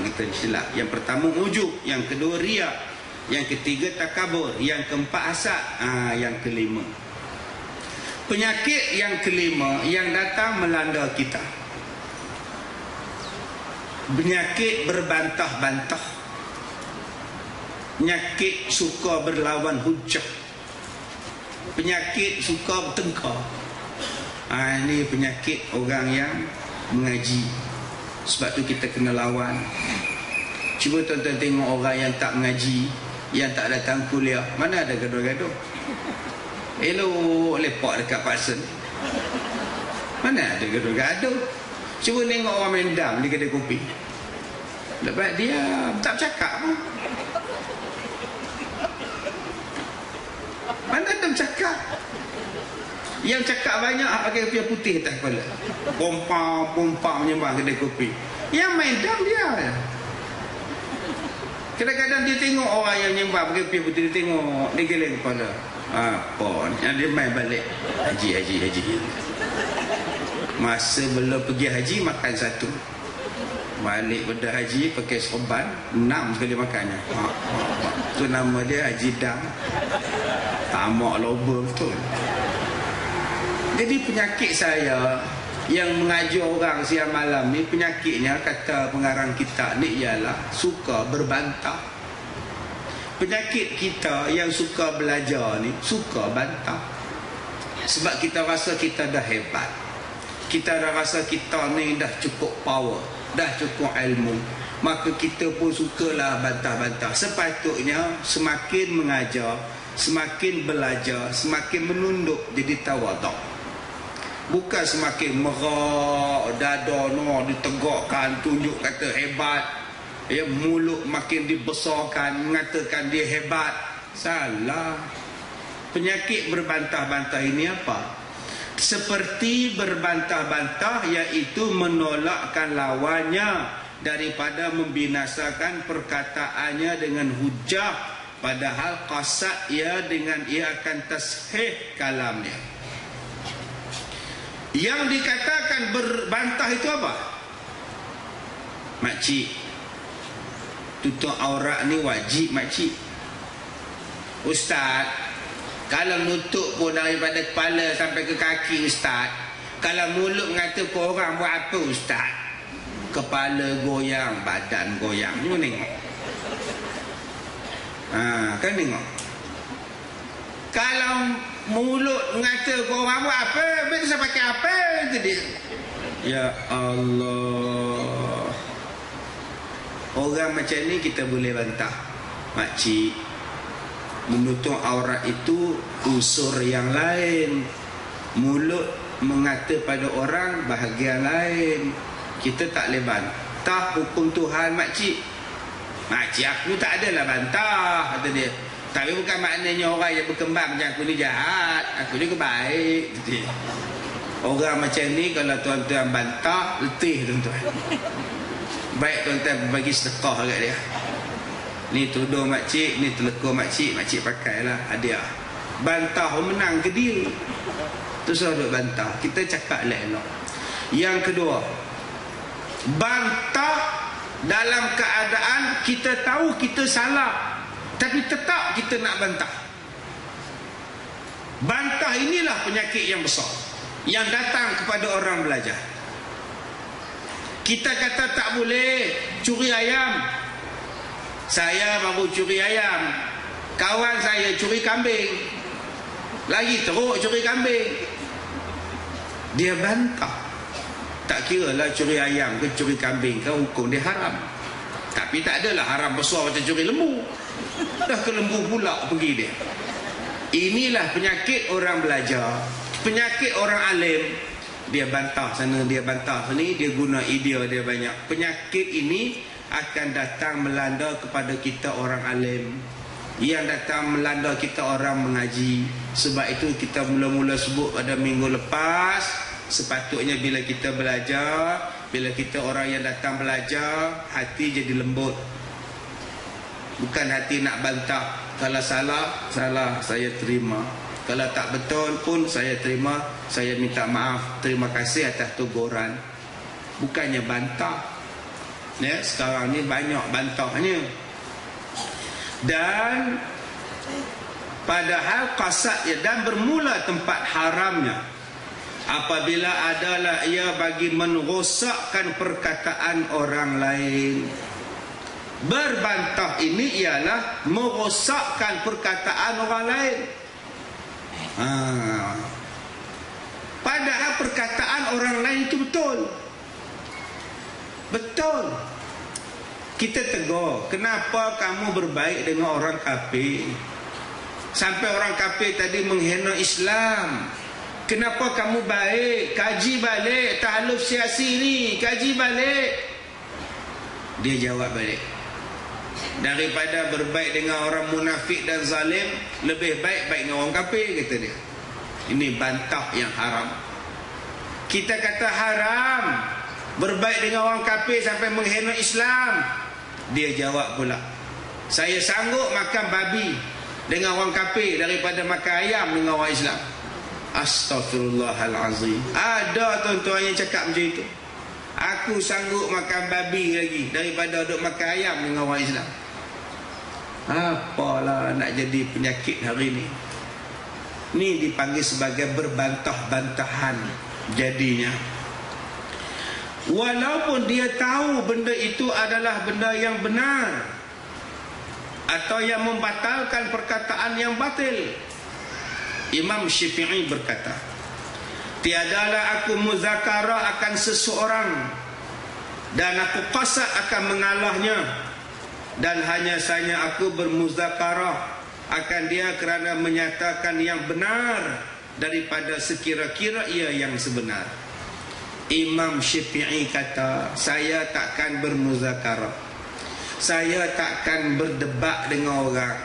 Kita silap. Yang pertama ujub, yang kedua riak, yang ketiga takabur, yang keempat hasad, yang kelima. Penyakit yang kelima yang datang melanda kita, penyakit berbantah-bantah, penyakit suka berlawan hujah, penyakit suka bertengkar. Ini penyakit orang yang mengaji. Sebab tu kita kena lawan. Cuba tuan-tuan tengok orang yang tak mengaji, yang tak datang kuliah, mana ada gaduh-gaduh? Elok lepak dekat pasar, mana ada gaduh-gaduh? Cuba tengok orang main dam di kedai kopi, lepas dia tak cakap pun. Mana ada cakap? Yang cakap banyak pakai kopiah putih atas kepala, pompa menyembah kedai kopi. Yang main dam dia. Kadang-kadang dia tengok orang yang menyembah pakai kopiah putih, dia tengok, dia geleng kepala. Apa yang dia main balik, haji. Masa belum pergi haji makan satu, balik pada haji pakai serban 6 sekali makannya. Tu nama dia Haji Dam. Tamak loba betul. Jadi penyakit saya yang mengajar orang siang malam ni, penyakitnya kata pengarang kitab ni ialah suka berbantah. Penyakit kita yang suka belajar ni suka bantah. Sebab kita rasa kita dah hebat, kita dah rasa kita ni dah cukup power, dah cukup ilmu, maka kita pun sukalah bantah-bantah. Sepatutnya semakin mengajar, semakin belajar, semakin menunduk, jadi tawaduk. Bukan semakin merak, dada ditegakkan, tunjuk kata hebat, mulut makin dibesarkan, mengatakan dia hebat. Salah. Penyakit berbantah-bantah ini apa? Seperti berbantah-bantah, iaitu menolakkan lawannya daripada membinasakan perkataannya dengan hujah, padahal qasad ia dengan ia akan tashih kalamnya. Yang dikatakan berbantah itu apa? Makcik, tutup aurat ni wajib makcik. Ustaz, kalau nutup pun daripada kepala sampai ke kaki ustaz. Kalau mulut mengata ke orang buat apa ustaz? Kepala goyang, badan goyang. Ni tengok. Kan tengok. Kalau mulut mengata ke orang buat apa, betul saya pakai apa itu dia. Ya Allah. Orang macam ni kita boleh bantah. Makcik, menutup aurat itu unsur yang lain. Mulut mengata pada orang bahagian lain. Kita tak boleh bantah hukum Tuhan makcik. Makcik, aku tak adalah bantah, kata dia. Tapi bukan maknanya orang yang berkembang macam aku ni jahat, aku ni baik. Orang macam ni kalau tuan-tuan bantah, letih tuan-tuan. Baik tuan-tuan bagi sedekah kat dia. Ni tudung makcik, ni telekor makcik, makcik pakailah hadiah. Bantah menang ke dia. Terus duk bantah. Kita cakap elok. Yang kedua, bantah dalam keadaan kita tahu kita salah, tapi tetap kita nak bantah. Bantah inilah penyakit yang besar yang datang kepada orang belajar. Kita kata tak boleh curi ayam, Saya baru curi ayam, kawan saya curi kambing, lagi teruk curi kambing. Dia bantah. Tak kira lah curi ayam ke curi kambing ke, hukum dia haram. Tapi tak adalah haram besar macam curi lembu. Dah ke lembu pula pergi dia. Inilah penyakit orang belajar, penyakit orang alim. Dia bantah sana, dia bantah sini, dia guna idea dia banyak. Penyakit ini akan datang melanda kepada kita orang alim, yang datang melanda kita orang mengaji. Sebab itu kita mula-mula sebut pada minggu lepas, sepatutnya bila kita belajar, bila kita orang yang datang belajar, hati jadi lembut. Bukan hati nak bantah. Kalau salah, salah, saya terima. Kalau tak betul pun saya terima, saya minta maaf, terima kasih atas teguran. Bukannya bantah. Ya, sekarang ni banyak bantahnya. Dan padahal qasad ya, dan bermula tempat haramnya apabila adalah ia bagi merosakkan perkataan orang lain. Berbantah ini ialah merosakkan perkataan orang lain. Padahal perkataan orang lain itu betul. Betul. Kita tegur, kenapa kamu berbaik dengan orang kafir? Sampai orang kafir tadi menghina Islam. Kenapa kamu baik? Kaji balik tahluf siasi ni, kaji balik. Dia jawab balik, daripada berbaik dengan orang munafik dan zalim, lebih baik dengan orang kafir, kata dia. Ini bantah yang haram. Kita kata haram berbaik dengan orang kafir sampai menghina Islam. Dia jawab pula, saya sanggup makan babi dengan orang kafir daripada makan ayam dengan orang Islam. Astaghfirullahalazim. Ada tuan-tuan yang cakap macam itu. Aku sanggup makan babi lagi daripada duduk makan ayam dengan orang Islam. Apalah nak jadi penyakit hari ni. Ni dipanggil sebagai berbantah-bantahan jadinya. Walaupun dia tahu benda itu adalah benda yang benar atau yang membatalkan perkataan yang batil. Imam Syafi'i berkata, tiadalah aku muzakarah akan seseorang dan aku qasad akan mengalahnya, dan hanya saja aku bermuzakarah akan dia kerana menyatakan yang benar daripada sekira-kira ia yang sebenar. Imam Syafi'i kata, saya takkan bermuzakarah, saya takkan berdebat dengan orang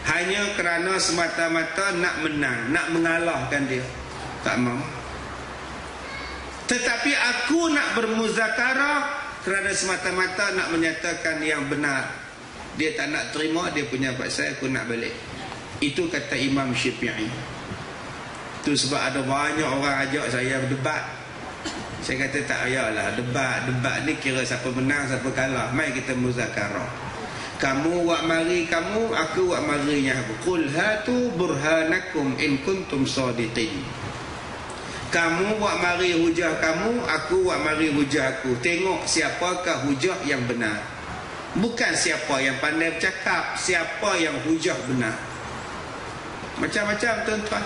hanya kerana semata-mata nak menang, nak mengalahkan dia. Tak mau. Tetapi aku nak bermuzakarah kerana semata-mata nak menyatakan yang benar. Dia tak nak terima, dia punya pasal, aku nak balik. Itu kata Imam Syafi'i. Itu sebab ada banyak orang ajak saya berdebat. Saya kata tak payahlah debat. Debat ni kira siapa menang, siapa kalah. Mari kita muzakarah. Kamu wak mari kamu, aku wak marinya aku. Qul hatu burhanakum in kuntum sadiqin. Kamu wak mari hujah kamu, aku wak mari hujah aku. Tengok siapakah hujah yang benar. Bukan siapa yang pandai bercakap, siapa yang hujah benar. Macam-macam tuan-tuan.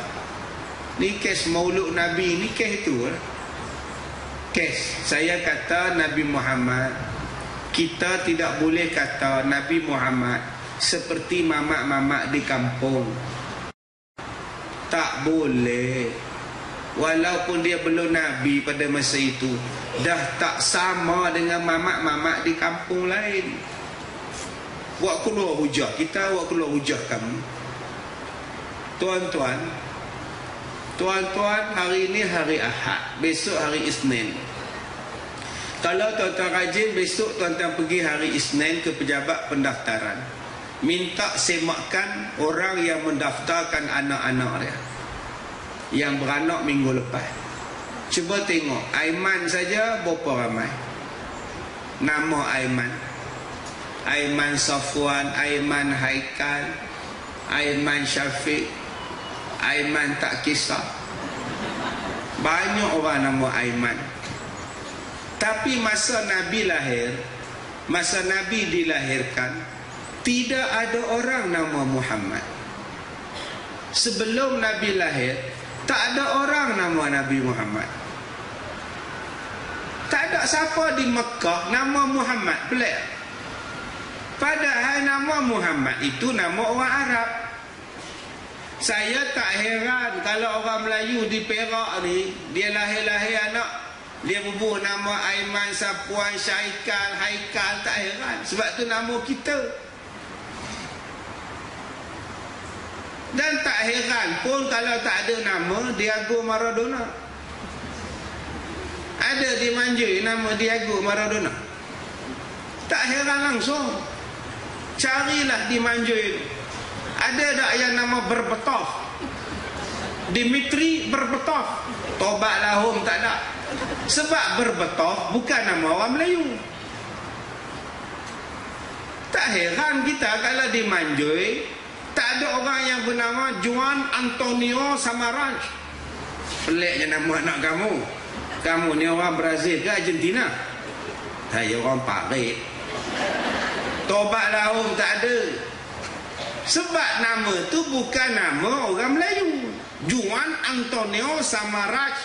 Ni kes maulud Nabi, ni kes itu lah. Kes, saya kata Nabi Muhammad, kita tidak boleh kata Nabi Muhammad seperti mamak-mamak di kampung. Tak boleh. Walaupun dia belum Nabi pada masa itu, dah tak sama dengan mamak-mamak di kampung lain. Buat keluar hujah kita, buat keluar hujah kamu. Tuan-tuan, hari ini hari Ahad, besok hari Isnin. Kalau tuan-tuan rajin, besok tuan-tuan pergi hari Isnin ke pejabat pendaftaran, minta semakan orang yang mendaftarkan anak-anak dia yang beranak minggu lepas. Cuba tengok Aiman saja berapa ramai nama Aiman. Aiman Safwan, Aiman Haikal, Aiman Syafiq, Aiman tak kisah. Banyak orang nama Aiman. Tapi masa Nabi lahir, masa Nabi dilahirkan, tidak ada orang nama Muhammad. Sebelum Nabi lahir, tak ada orang nama Nabi Muhammad. Tak ada siapa di Mekah nama Muhammad. Pelik. Padahal nama Muhammad itu nama orang Arab. Saya tak heran kalau orang Melayu di Perak ni, dia lahir-lahir anak, dia bubuh nama Aiman, Sapuan, Syaikal, Haikal. Tak heran. Sebab tu nama kita. Dan tak heran pun kalau tak ada nama Diego Maradona. Ada di Manjui nama Diego Maradona. Tak heran langsung. Carilah di Manjui. Ada tak yang nama Berbatov? Dimitri Berbatov. Tobat lahum tak ada. Sebab Berbatov bukan nama orang Melayu. Tak heran kita kalau di Manjui tak ada orang yang bernama Juan Antonio Samaranch. Peliknya nama anak kamu. Kamu ni orang Brazil ke Argentina? Saya orang Paris. Tobat lahum tak ada. Sebab nama tu bukan nama orang Melayu. Juan Antonio Samaranch.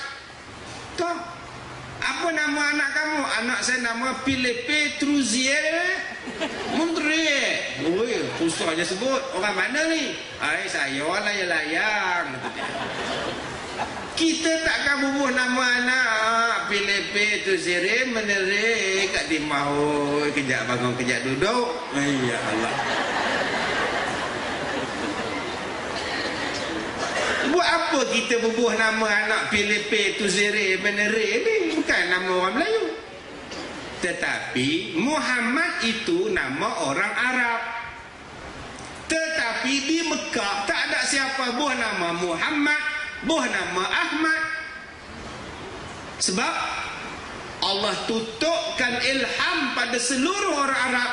Tahu? Apa nama anak kamu? Anak saya nama Filipe Truzier Mondrier. Oi, susah je sebut. Orang mana ni? Saya orang layang-layang. Kita takkan bubuh nama anak Filipe Truzier Mondrier kat Timah. Kejap bangun, kejap duduk. Ya Allah. Buat apa kita bubuh nama anak Filipe Truzier Mondrier ni? Bukan nama orang Melayu. Tetapi Muhammad itu nama orang Arab. Tetapi di Mekah tak ada siapa buah nama Muhammad, buah nama Ahmad. Sebab Allah tutupkan ilham pada seluruh orang Arab.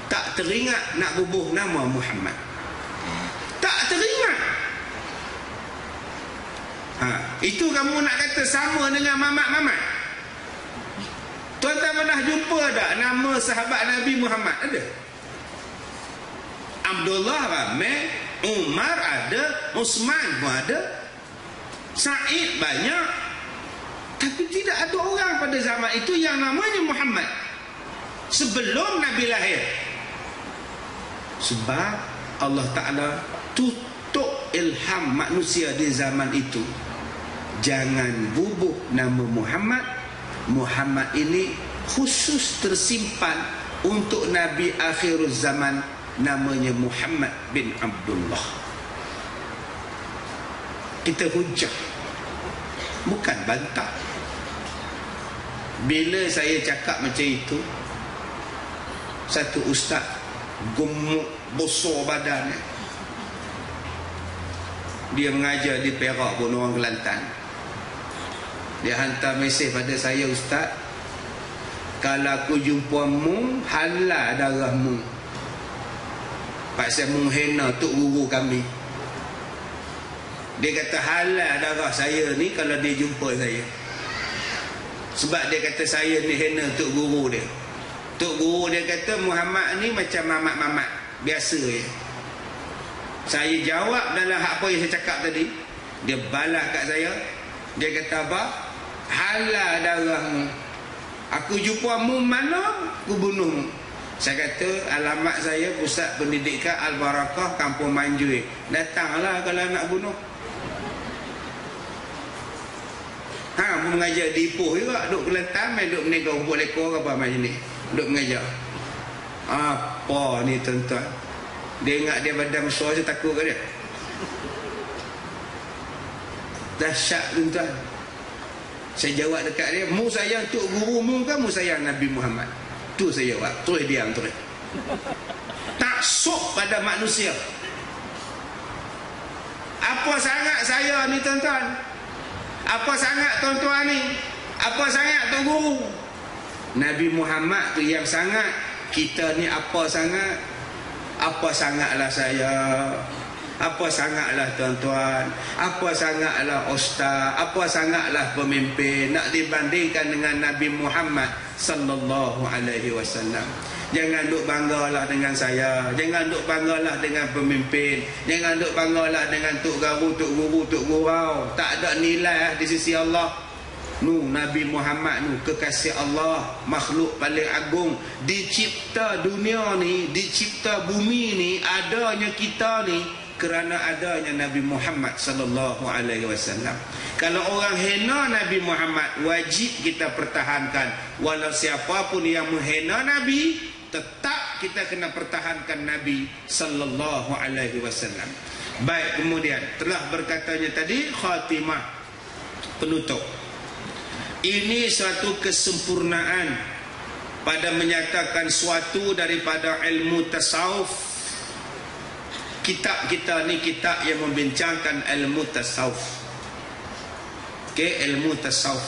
Tak teringat nak bubuh nama Muhammad. Tak teringat. Itu kamu nak kata sama dengan mamat-mamat? Tuan-tuan pernah jumpa tak nama sahabat Nabi Muhammad? Ada. Abdullah ramai, Umar ada, Osman pun ada, Said banyak. Tapi tidak ada orang pada zaman itu yang namanya Muhammad sebelum Nabi lahir. Sebab Allah Ta'ala tutup ilham manusia di zaman itu. Jangan bubuh nama Muhammad. Muhammad ini khusus tersimpan untuk Nabi akhir zaman, namanya Muhammad bin Abdullah. Kita hujah, bukan bantah. Bila saya cakap macam itu, satu ustaz gemuk besar badannya, dia mengajar di Perak pun, orang Kelantan. Dia hantar mesej pada saya, ustaz, kalau aku jumpa mu, halal darahmu. Pasal menghina tok guru kami. Dia kata halal darah saya ni kalau dia jumpa saya. Sebab dia kata saya ni hina tok guru dia. Tok guru dia kata Muhammad ni macam mamat-mamat biasa je. Saya jawab dalam apa yang saya cakap tadi. Dia balas kat saya. Dia kata apa? Halal darahmu. Aku jumpa mu mana, aku bunuhmu. Saya kata alamat saya Pusat Pendidikan Al-Barakah, Kampung Manjui. Datanglah kalau nak bunuh. Aku mengajar di Ipoh juga. Duduk Kelantan, main duduk menegak rumput lekor apa macam ni. Duduk mengajar. Apa ni tuan-tuan? Dia ingat dia badan besar, saya takut ke dia? Dahsyat tuan-tuan. Saya jawab dekat dia, mu sayang tok guru mu ke mu sayang Nabi Muhammad? Tu saya jawab. Terus diam terus. Taksub pada manusia. Apa sangat saya ni tuan-tuan? Apa sangat tuan-tuan ni? Apa sangat tok guru? Nabi Muhammad tu yang sangat. Kita ni apa sangat? Apa sangatlah saya? Apa sangatlah tuan-tuan, apa sangatlah ustaz, apa sangatlah pemimpin nak dibandingkan dengan Nabi Muhammad sallallahu alaihi wasallam. Jangan duk banggalah dengan saya, jangan duk banggalah dengan pemimpin, jangan duk banggalah dengan tok guru, tok guru, tok gurau. Tak ada nilai di sisi Allah. Nabi Muhammad kekasih Allah, makhluk paling agung. Dicipta dunia ni, dicipta bumi ni, adanya kita ni kerana adanya Nabi Muhammad sallallahu alaihi wasallam. Kalau orang hina Nabi Muhammad, wajib kita pertahankan. Walau siapa pun yang menghina Nabi, tetap kita kena pertahankan Nabi sallallahu alaihi wasallam. Baik, kemudian telah berkatanya tadi khatimah, penutup. Ini suatu kesempurnaan pada menyatakan suatu daripada ilmu tasawuf. Kitab kita ni kitab yang membincangkan ilmu tasawuf. Okey, ilmu tasawuf.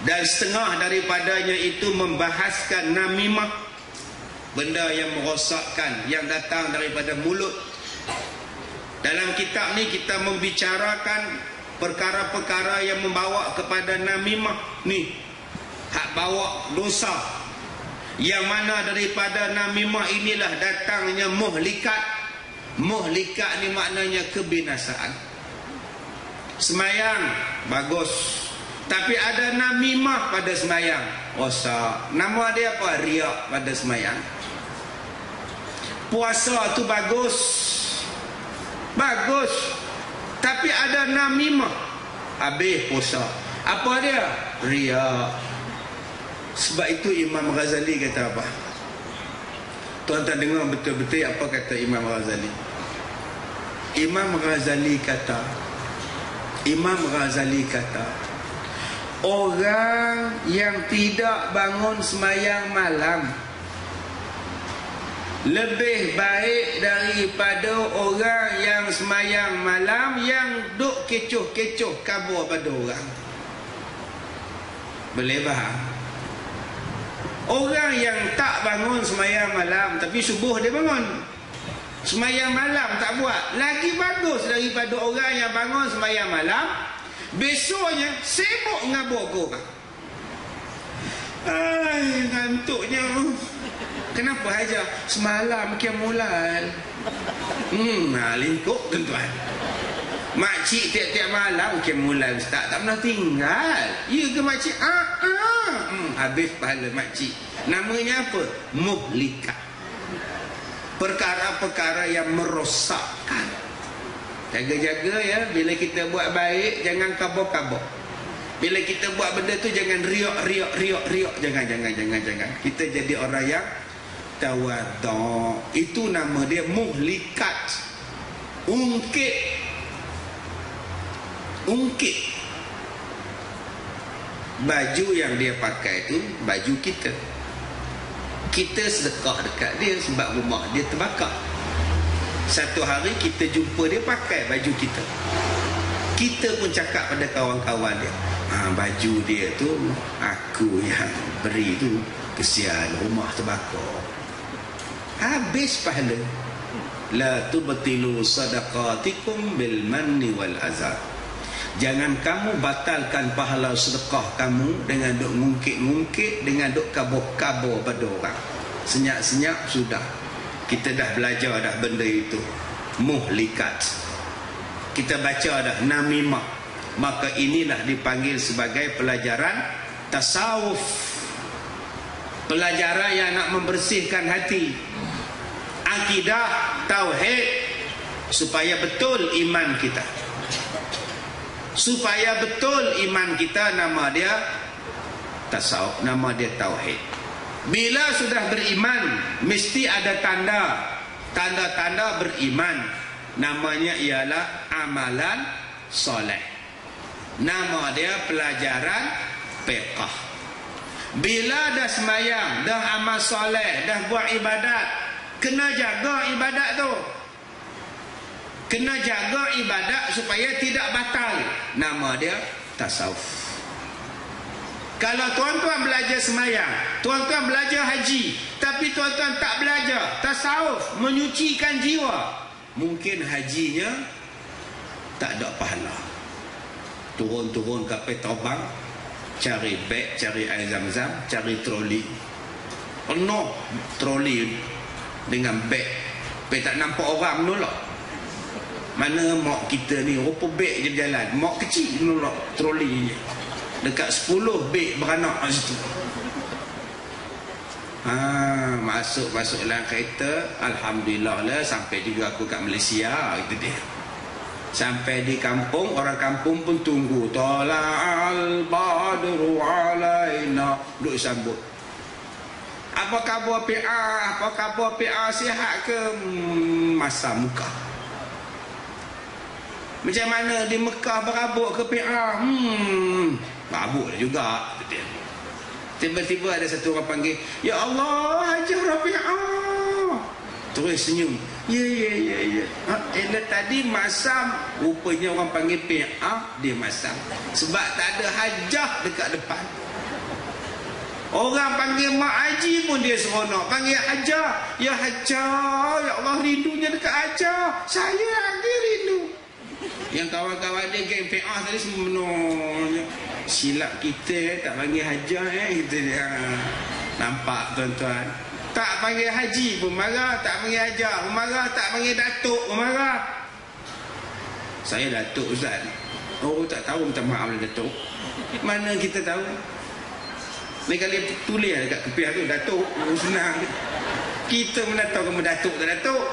Dan setengah daripadanya itu membahaskan namimah, benda yang merosakkan, yang datang daripada mulut. Dalam kitab ni kita membicarakan perkara-perkara yang membawa kepada namimah ni, hak bawa dosa, yang mana daripada namimah inilah datangnya muhlikat. Muhlikat ni maknanya kebinasaan. Semayang bagus, tapi ada namimah pada semayang, rosak. Nama dia apa? Riak pada semayang. Puasa tu bagus, bagus, tapi ada namimah, habis puasa. Apa dia? Riak. Sebab itu Imam Ghazali kata apa? Tuan-tuan dengar betul-betul apa kata Imam Ghazali. Imam Ghazali kata, orang yang tidak bangun semayang malam lebih baik daripada orang yang semayang malam yang duk kecoh-kecoh kabur pada orang. Boleh faham? Orang yang tak bangun semayang malam tapi subuh dia bangun, semayang malam tak buat, lagi bagus daripada orang yang bangun semayang malam, besoknya sibuk ngabur ke orang. Ai, ngantuknya. Kenapa aja semalam kiamulal? Lingkup tuan-tuan. Makcik tiap-tiap malam kiamulal ustaz, tak pernah tinggal. Ya ke makcik? Habis pahala makcik. Namanya apa? Muhlikat. Perkara-perkara yang merosakkan. Jaga-jaga ya, bila kita buat baik jangan kabur-kabur. Bila kita buat benda tu jangan riak. Jangan. Kita jadi orang yang tawadhu. Itu nama dia muhlikat. Ungkit. Baju yang dia pakai itu baju kita. Kita sedekah dekat dia sebab rumah dia terbakar. Satu hari kita jumpa dia pakai baju kita. Kita pun cakap pada kawan-kawan dia, baju dia tu aku yang beri tu, kesian rumah terbakar. Habis pahala. La tubtilu sadaqatikum bil manni wal azab. Jangan kamu batalkan pahala sedekah kamu dengan duk ngungkit-ngungkit, dengan duk kabur-kabur pada orang. Senyap-senyap sudah. Kita dah belajar dah benda itu. Muhlikat. Kita baca dah namimah. Maka inilah dipanggil sebagai pelajaran tasawuf. Pelajaran yang nak membersihkan hati. Akidah, tauhid, supaya betul iman kita. Supaya betul iman kita, nama dia tasawuf, nama dia tauhid. Bila sudah beriman, mesti ada tanda-tanda beriman. Namanya ialah amalan soleh. Nama dia pelajaran fiqh. Bila dah semayang, dah amal soleh, dah buat ibadat, kena jaga ibadat tu. Kena jaga ibadat supaya tidak batal. Nama dia tasawuf. Kalau tuan-tuan belajar semayang, tuan-tuan belajar haji, tapi tuan-tuan tak belajar tasawuf, menyucikan jiwa, mungkin hajinya tak ada pahala. Turun-turun ke Petrobang, cari beg, cari air zam-zam, cari troli. Penuh troli dengan beg. Beg tak nampak orang menolak. Mana mak kita ni, rupa beg je berjalan. Mak kecil menolak troli je. Dekat 10 beg beranak kat situ. Masuk dalam kereta, alhamdulillah lah, sampai juga aku kat Malaysia gitu dia. Sampai di kampung, orang kampung pun tunggu. Tala'al badru alaina, duk sambut. Apa khabar PA? Apa khabar PA? Sihat ke? Masa muka. Macam mana di Mekah berabuk ke PA? Berabuk juga. Tiba-tiba ada satu orang panggil, ya Allah, Haji Rabi'ah. Terus senyum. Ya. Tadi masam. Rupanya orang panggil PA, dia masam. Sebab tak ada hajah dekat depan. Orang panggil Mak Haji pun dia seronok. Panggil Hajah. Ya Hajah, ya Allah, rindunya dekat Hajah. Saya lagi rindu. Yang kawan-kawan dia geng PA tadi semua menolak. Silap kita tak panggil Hajah kita dia. Nampak tuan-tuan? Tak panggil Haji pun marah, tak panggil Hajah pun marah, tak panggil Datuk pun marah. Saya Datuk Ustaz. Oh, tak tahu, minta maaf lah Datuk. Mana kita tahu? Ni kali tulis dekat kepiah tu Datuk, senang. Kita mana tahu kamu Datuk tak Datuk?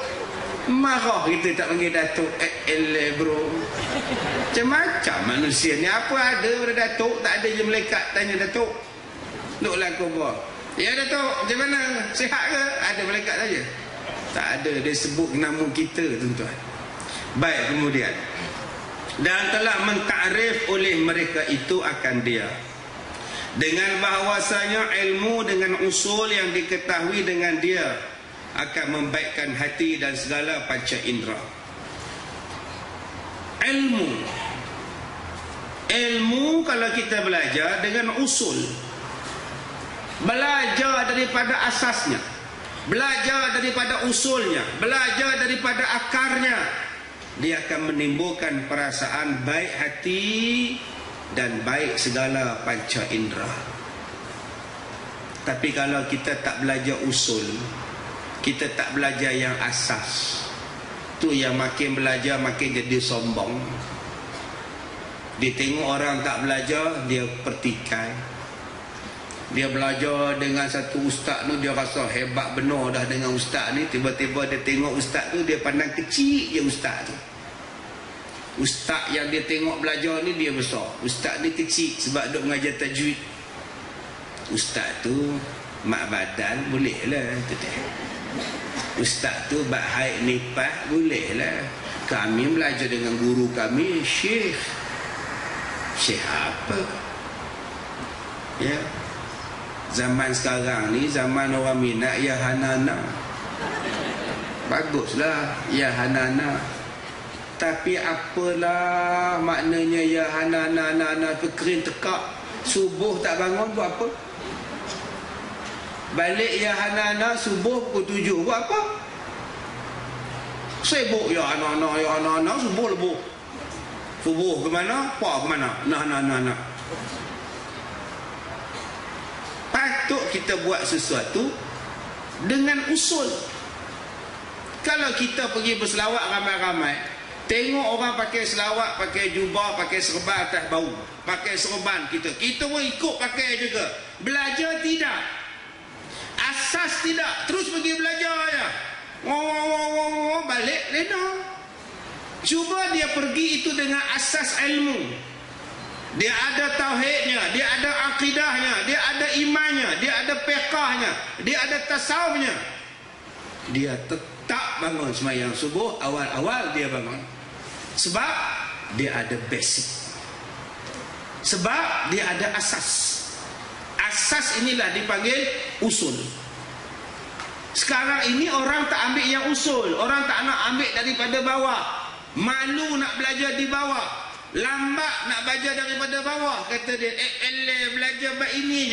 Marah kita tak panggil Datuk. Bro, macam-macam manusia ni. Apa ada pada Datuk? Tak ada je malaikat tanya Datuk. Duklah kubur. Ya Datuk, macam mana? Sihat ke? Ada malaikat saja. Tak ada. Dia sebut nama kita, tuan-tuan. Baik, kemudian, dan telah mentakrif oleh mereka itu akan dia dengan bahawasanya ilmu dengan usul yang diketahui dengan dia akan membaikkan hati dan segala panca indera. Ilmu kalau kita belajar dengan usul, belajar daripada asasnya, belajar daripada usulnya, belajar daripada akarnya, dia akan menimbulkan perasaan baik hati dan baik segala panca indera. Tapi kalau kita tak belajar usul, kita tak belajar yang asas, tu yang makin belajar makin jadi sombong. Dia tengok orang tak belajar, dia pertikai. Dia belajar dengan satu ustaz tu, dia rasa hebat benar dah dengan ustaz ni. Tiba-tiba dia tengok ustaz tu, dia pandang kecil je ustaz tu. Ustaz yang dia tengok belajar ni dia besar, ustaz ni kecil sebab duk mengajar tajwid. Ustaz tu mak badan boleh lah, ustaz tu bak haid nifas boleh lah. Kami belajar dengan guru kami Syekh apa ya. Zaman sekarang ni zaman orang minat ya Hanana, baguslah ya Hanana. Tapi apalah maknanya ya Hanana fikirin tekak, subuh tak bangun buat apa? Balik ya Hanana subuh pukul 7 buat apa? Sibuk ya Hanana subuh lebuh. Subuh ke mana? Puak ke mana? Nah. Patut kita buat sesuatu dengan usul. Kalau kita pergi berselawat ramai-ramai, tengok orang pakai selawat, pakai jubah, pakai serban atas bau, pakai serban, kita pun ikut pakai juga. Belajar tidak, asas tidak, terus pergi belajar ya. Balik lena. Cuba dia pergi itu dengan asas ilmu. Dia ada tauhidnya, dia ada akidahnya, dia ada imannya, dia ada fiqahnya, dia ada tasawufnya. Dia tetap bangun sembahyang subuh, awal-awal dia bangun. Sebab dia ada basic. Sebab dia ada asas. Asas inilah dipanggil usul. Sekarang ini orang tak ambil yang usul, orang tak nak ambil daripada bawah. Malu nak belajar di bawah, lambat nak belajar daripada bawah. Kata dia, belajar bab ini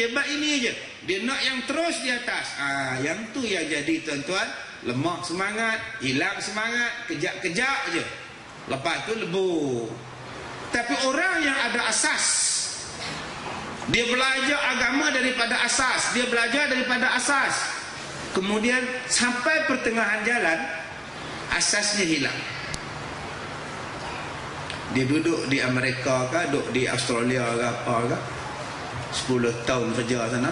je. Dia nak yang terus di atas. Yang tu yang jadi tuan-tuan, lemah semangat, hilang semangat, kejap-kejap je, lepas tu lebur. Tapi orang yang ada asas, dia belajar agama daripada asas, dia belajar daripada asas, kemudian sampai pertengahan jalan asasnya hilang. Dia duduk di Amerika ke, duduk di Australia ke apa ke, 10 tahun kerja sana,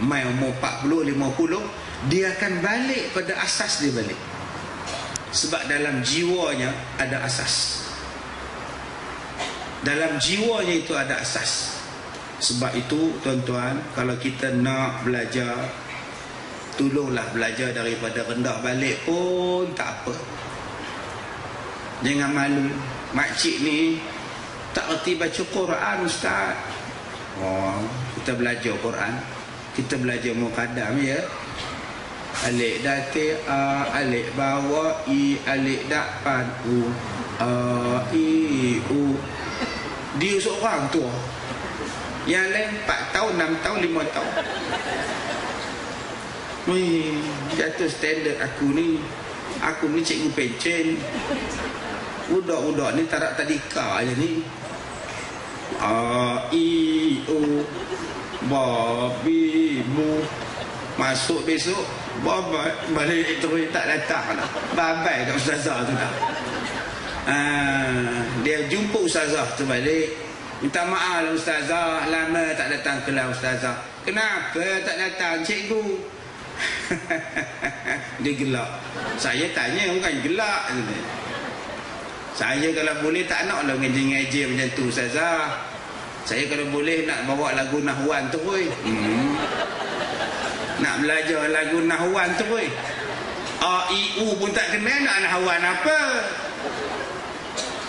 mai umur 40, 50, dia akan balik pada asas dia balik. Sebab dalam jiwanya ada asas. Dalam jiwanya itu ada asas. Sebab itu tuan-tuan, kalau kita nak belajar, tolonglah belajar daripada rendah balik pun tak apa. Jangan malu. Makcik ni tak erti baca Quran, ustaz. Oh, kita belajar Quran, kita belajar mukadam ya. Alif datik a, alif bawah i, alif depan u, a i u. Dia seorang tu. Yang lain 4 tahun, 6 tahun, 5 tahun. Wih, jatuh standard aku ni. Aku ni cikgu pencen. Budak-budak ni tarak tadika je ni. A, I, U, babi, bu. Masuk besok, babai, balik terus tak datang lah. Babai kat ustazah tu dah. Dia jumpa ustazah tu balik. Minta maaf lah ustazah, lama tak datang kelas ustazah. Kenapa tak datang cikgu? Dia gelak. Saya tanya bukan gelak. Saya kalau boleh tak nak lah ngaji-ngaji macam tu ustazah. Saya kalau boleh nak bawa lagu Nahwan tu weh. Nak belajar lagu Nahwan tu weh. A, I, U pun tak kenal, nak Nahwan apa?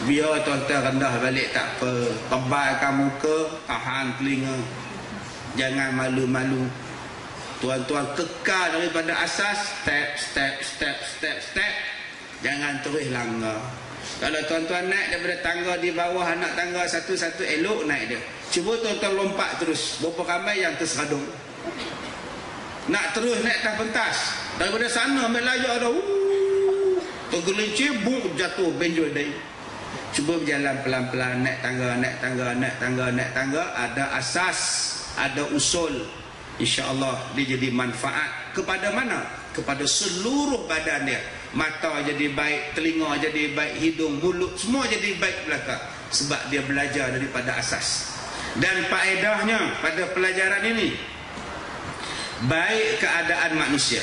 Biar tuan-tuan rendah balik tak apa. Tebalkan muka, tahan telinga. Jangan malu-malu. Tuan-tuan kekal daripada asas. Step. Jangan terus langgar. Kalau tuan-tuan naik daripada tangga di bawah, anak tangga satu-satu elok naik dia. Cuba tuan-tuan lompat terus. Berapa ramai yang terseradung. Nak terus naik atas pentas. Daripada sana ambil layak dah. Tergelincir, bung, jatuh benjol dari. Cuba berjalan pelan-pelan, naik tangga. Ada asas, ada usul. InsyaAllah dia jadi manfaat. Kepada mana? Kepada seluruh badan dia. Mata jadi baik, telinga jadi baik, hidung, mulut, semua jadi baik belaka. Sebab dia belajar daripada asas. Dan faedahnya pada pelajaran ini, baik keadaan manusia.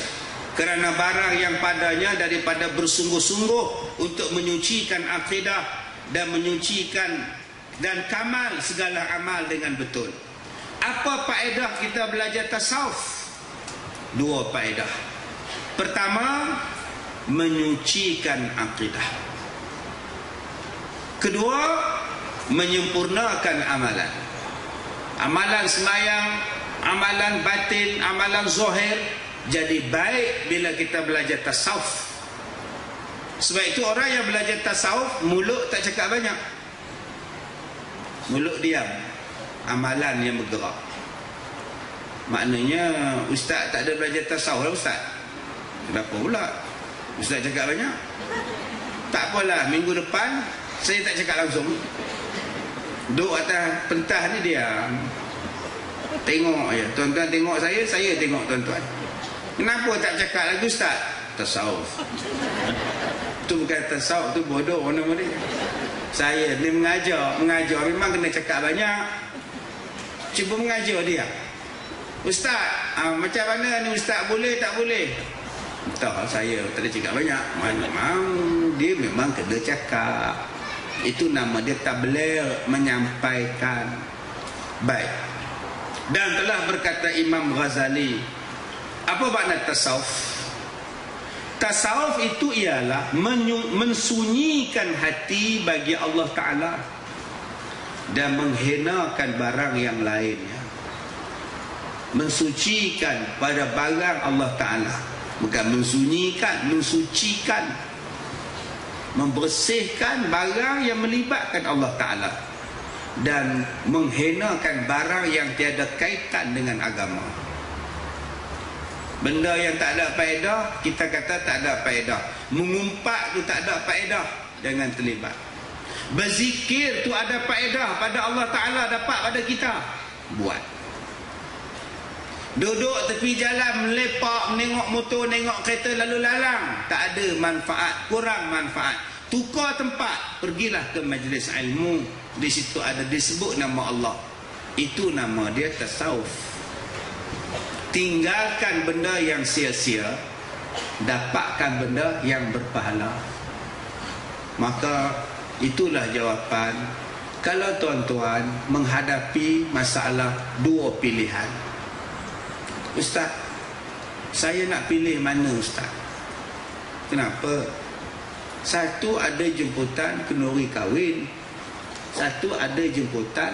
Kerana barang yang padanya daripada bersungguh-sungguh untuk menyucikan akidah dan menyucikan dan kamal segala amal dengan betul. Apa faedah kita belajar tasawuf? 2 faedah. Pertama, menyucikan akidah. Kedua, menyempurnakan amalan. Amalan sembahyang, amalan batin, amalan zahir jadi baik bila kita belajar tasawuf. Sebab itu orang yang belajar tasawuf, mulut tak cakap banyak, mulut diam, amalan yang bergerak. Maknanya ustaz tak ada belajar tasawuf lah ustaz. Kenapa pula ustaz cakap banyak? Tak apalah, minggu depan saya tak cakap langsung. Duduk atas pentas ni diam, tengok je. Tuan-tuan tengok saya tengok tuan-tuan. Kenapa tak cakap lagi ustaz? Tasawuf. Tu bukan tasawuf, tu bodoh nama dia. Saya ni mengajar memang kena cakap banyak. Cuba mengajar dia. Ustaz, macam mana ni ustaz, boleh tak boleh? Tak, saya tak ada cakap banyak. Memang dia memang kena cakap. Itu nama dia tabligh, menyampaikan. Baik. Dan telah berkata Imam Ghazali, apa makna tasawuf? Tasawuf itu ialah mensunyikan hati bagi Allah Ta'ala dan menghinakan barang yang lainnya. Mensucikan pada barang Allah Ta'ala. Bukan mensunyikan, mensucikan, membersihkan barang yang melibatkan Allah Ta'ala dan menghinakan barang yang tiada kaitan dengan agama. Benda yang tak ada faedah, kita kata tak ada faedah. Mengumpat tu tak ada faedah, jangan terlibat. Berzikir tu ada faedah pada Allah Ta'ala, dapat pada kita, buat. Duduk tepi jalan, melepak, menengok motor, menengok kereta lalu lalang, tak ada manfaat, kurang manfaat. Tukar tempat, pergilah ke majlis ilmu. Di situ ada disebut nama Allah, itu nama dia tasawuf. Tinggalkan benda yang sia-sia, dapatkan benda yang berpahala. Maka itulah jawapan. Kalau tuan-tuan menghadapi masalah dua pilihan, Ustaz, saya nak pilih mana Ustaz? Kenapa? Satu ada jemputan kenduri kahwin, satu ada jemputan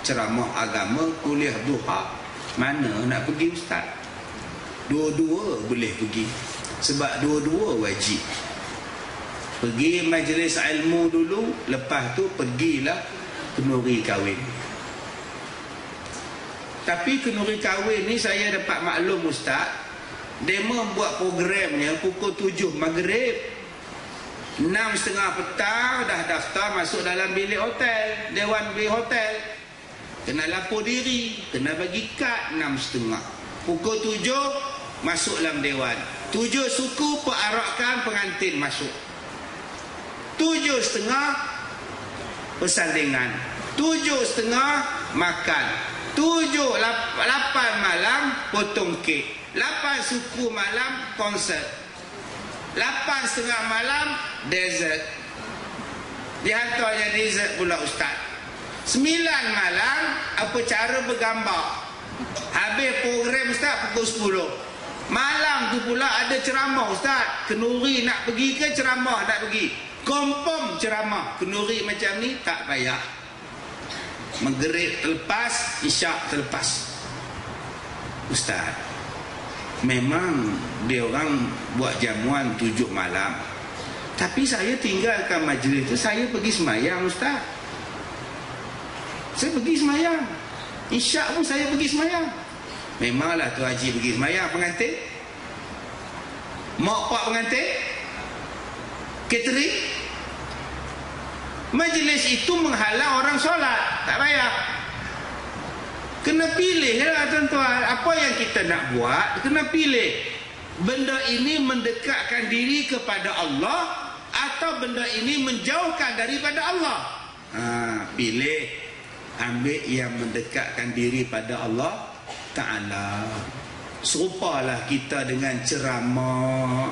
ceramah agama, kuliah duha. Mana nak pergi Ustaz? Dua-dua boleh pergi, sebab dua-dua wajib. Pergi majlis ilmu dulu, lepas tu pergilah kenduri kahwin. Tapi kenduri kahwin ni saya dapat maklum Ustaz, demo buat programnya pukul 7 maghrib, 6.30 petang dah daftar masuk dalam bilik hotel, dewan bilik hotel. Kena lapor diri, kena bagi kad 6.30. Pukul 7 masuk dalam dewan. 7 suku perarakkan pengantin masuk. 7.30 persandingan. 7.30 makan. 8 malam potong kek. 8 suku malam konsert. 8.30 malam dessert. Dihantarnya dessert pula Ustaz. 9 malam apa cara bergambar. Habis program Ustaz pukul 10. Malam tu pula ada ceramah Ustaz. Kenduri nak pergi ke ceramah nak pergi? Confirm ceramah. Kenduri macam ni tak payah. Maghrib terlepas, isyak terlepas. Ustaz, memang dia orang buat jamuan 7 malam. Tapi saya tinggalkan majlis tu, saya pergi semayang Ustaz. Saya pergi semayang. Isyak pun saya pergi semayang. Memanglah tu haji pergi semayang. Pengantin, mak pak pengantin, catering. Majlis itu menghalang orang solat, tak payah. Kena pilih lah tuan-tuan. Apa yang kita nak buat, kena pilih. Benda ini mendekatkan diri kepada Allah atau benda ini menjauhkan daripada Allah. Pilih. Ambil yang mendekatkan diri pada Allah Ta'ala. Serupalah kita dengan ceramah.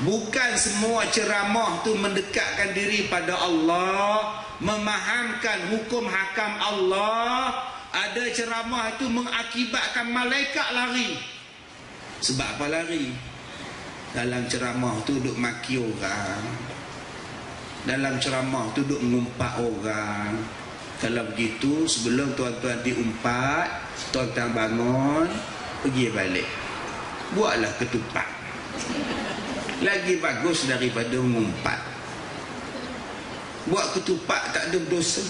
Bukan semua ceramah tu mendekatkan diri pada Allah, memahamkan hukum hakam Allah. Ada ceramah itu mengakibatkan malaikat lari. Sebab apa lari? Dalam ceramah tu duk maki orang, dalam ceramah tu duk mengumpat orang. Kalau begitu, sebelum tuan-tuan diumpat, tuan-tuan bangun, pergi balik, buatlah ketupat. Lagi bagus daripada mengumpat. Buat ketupat tak ada dosa,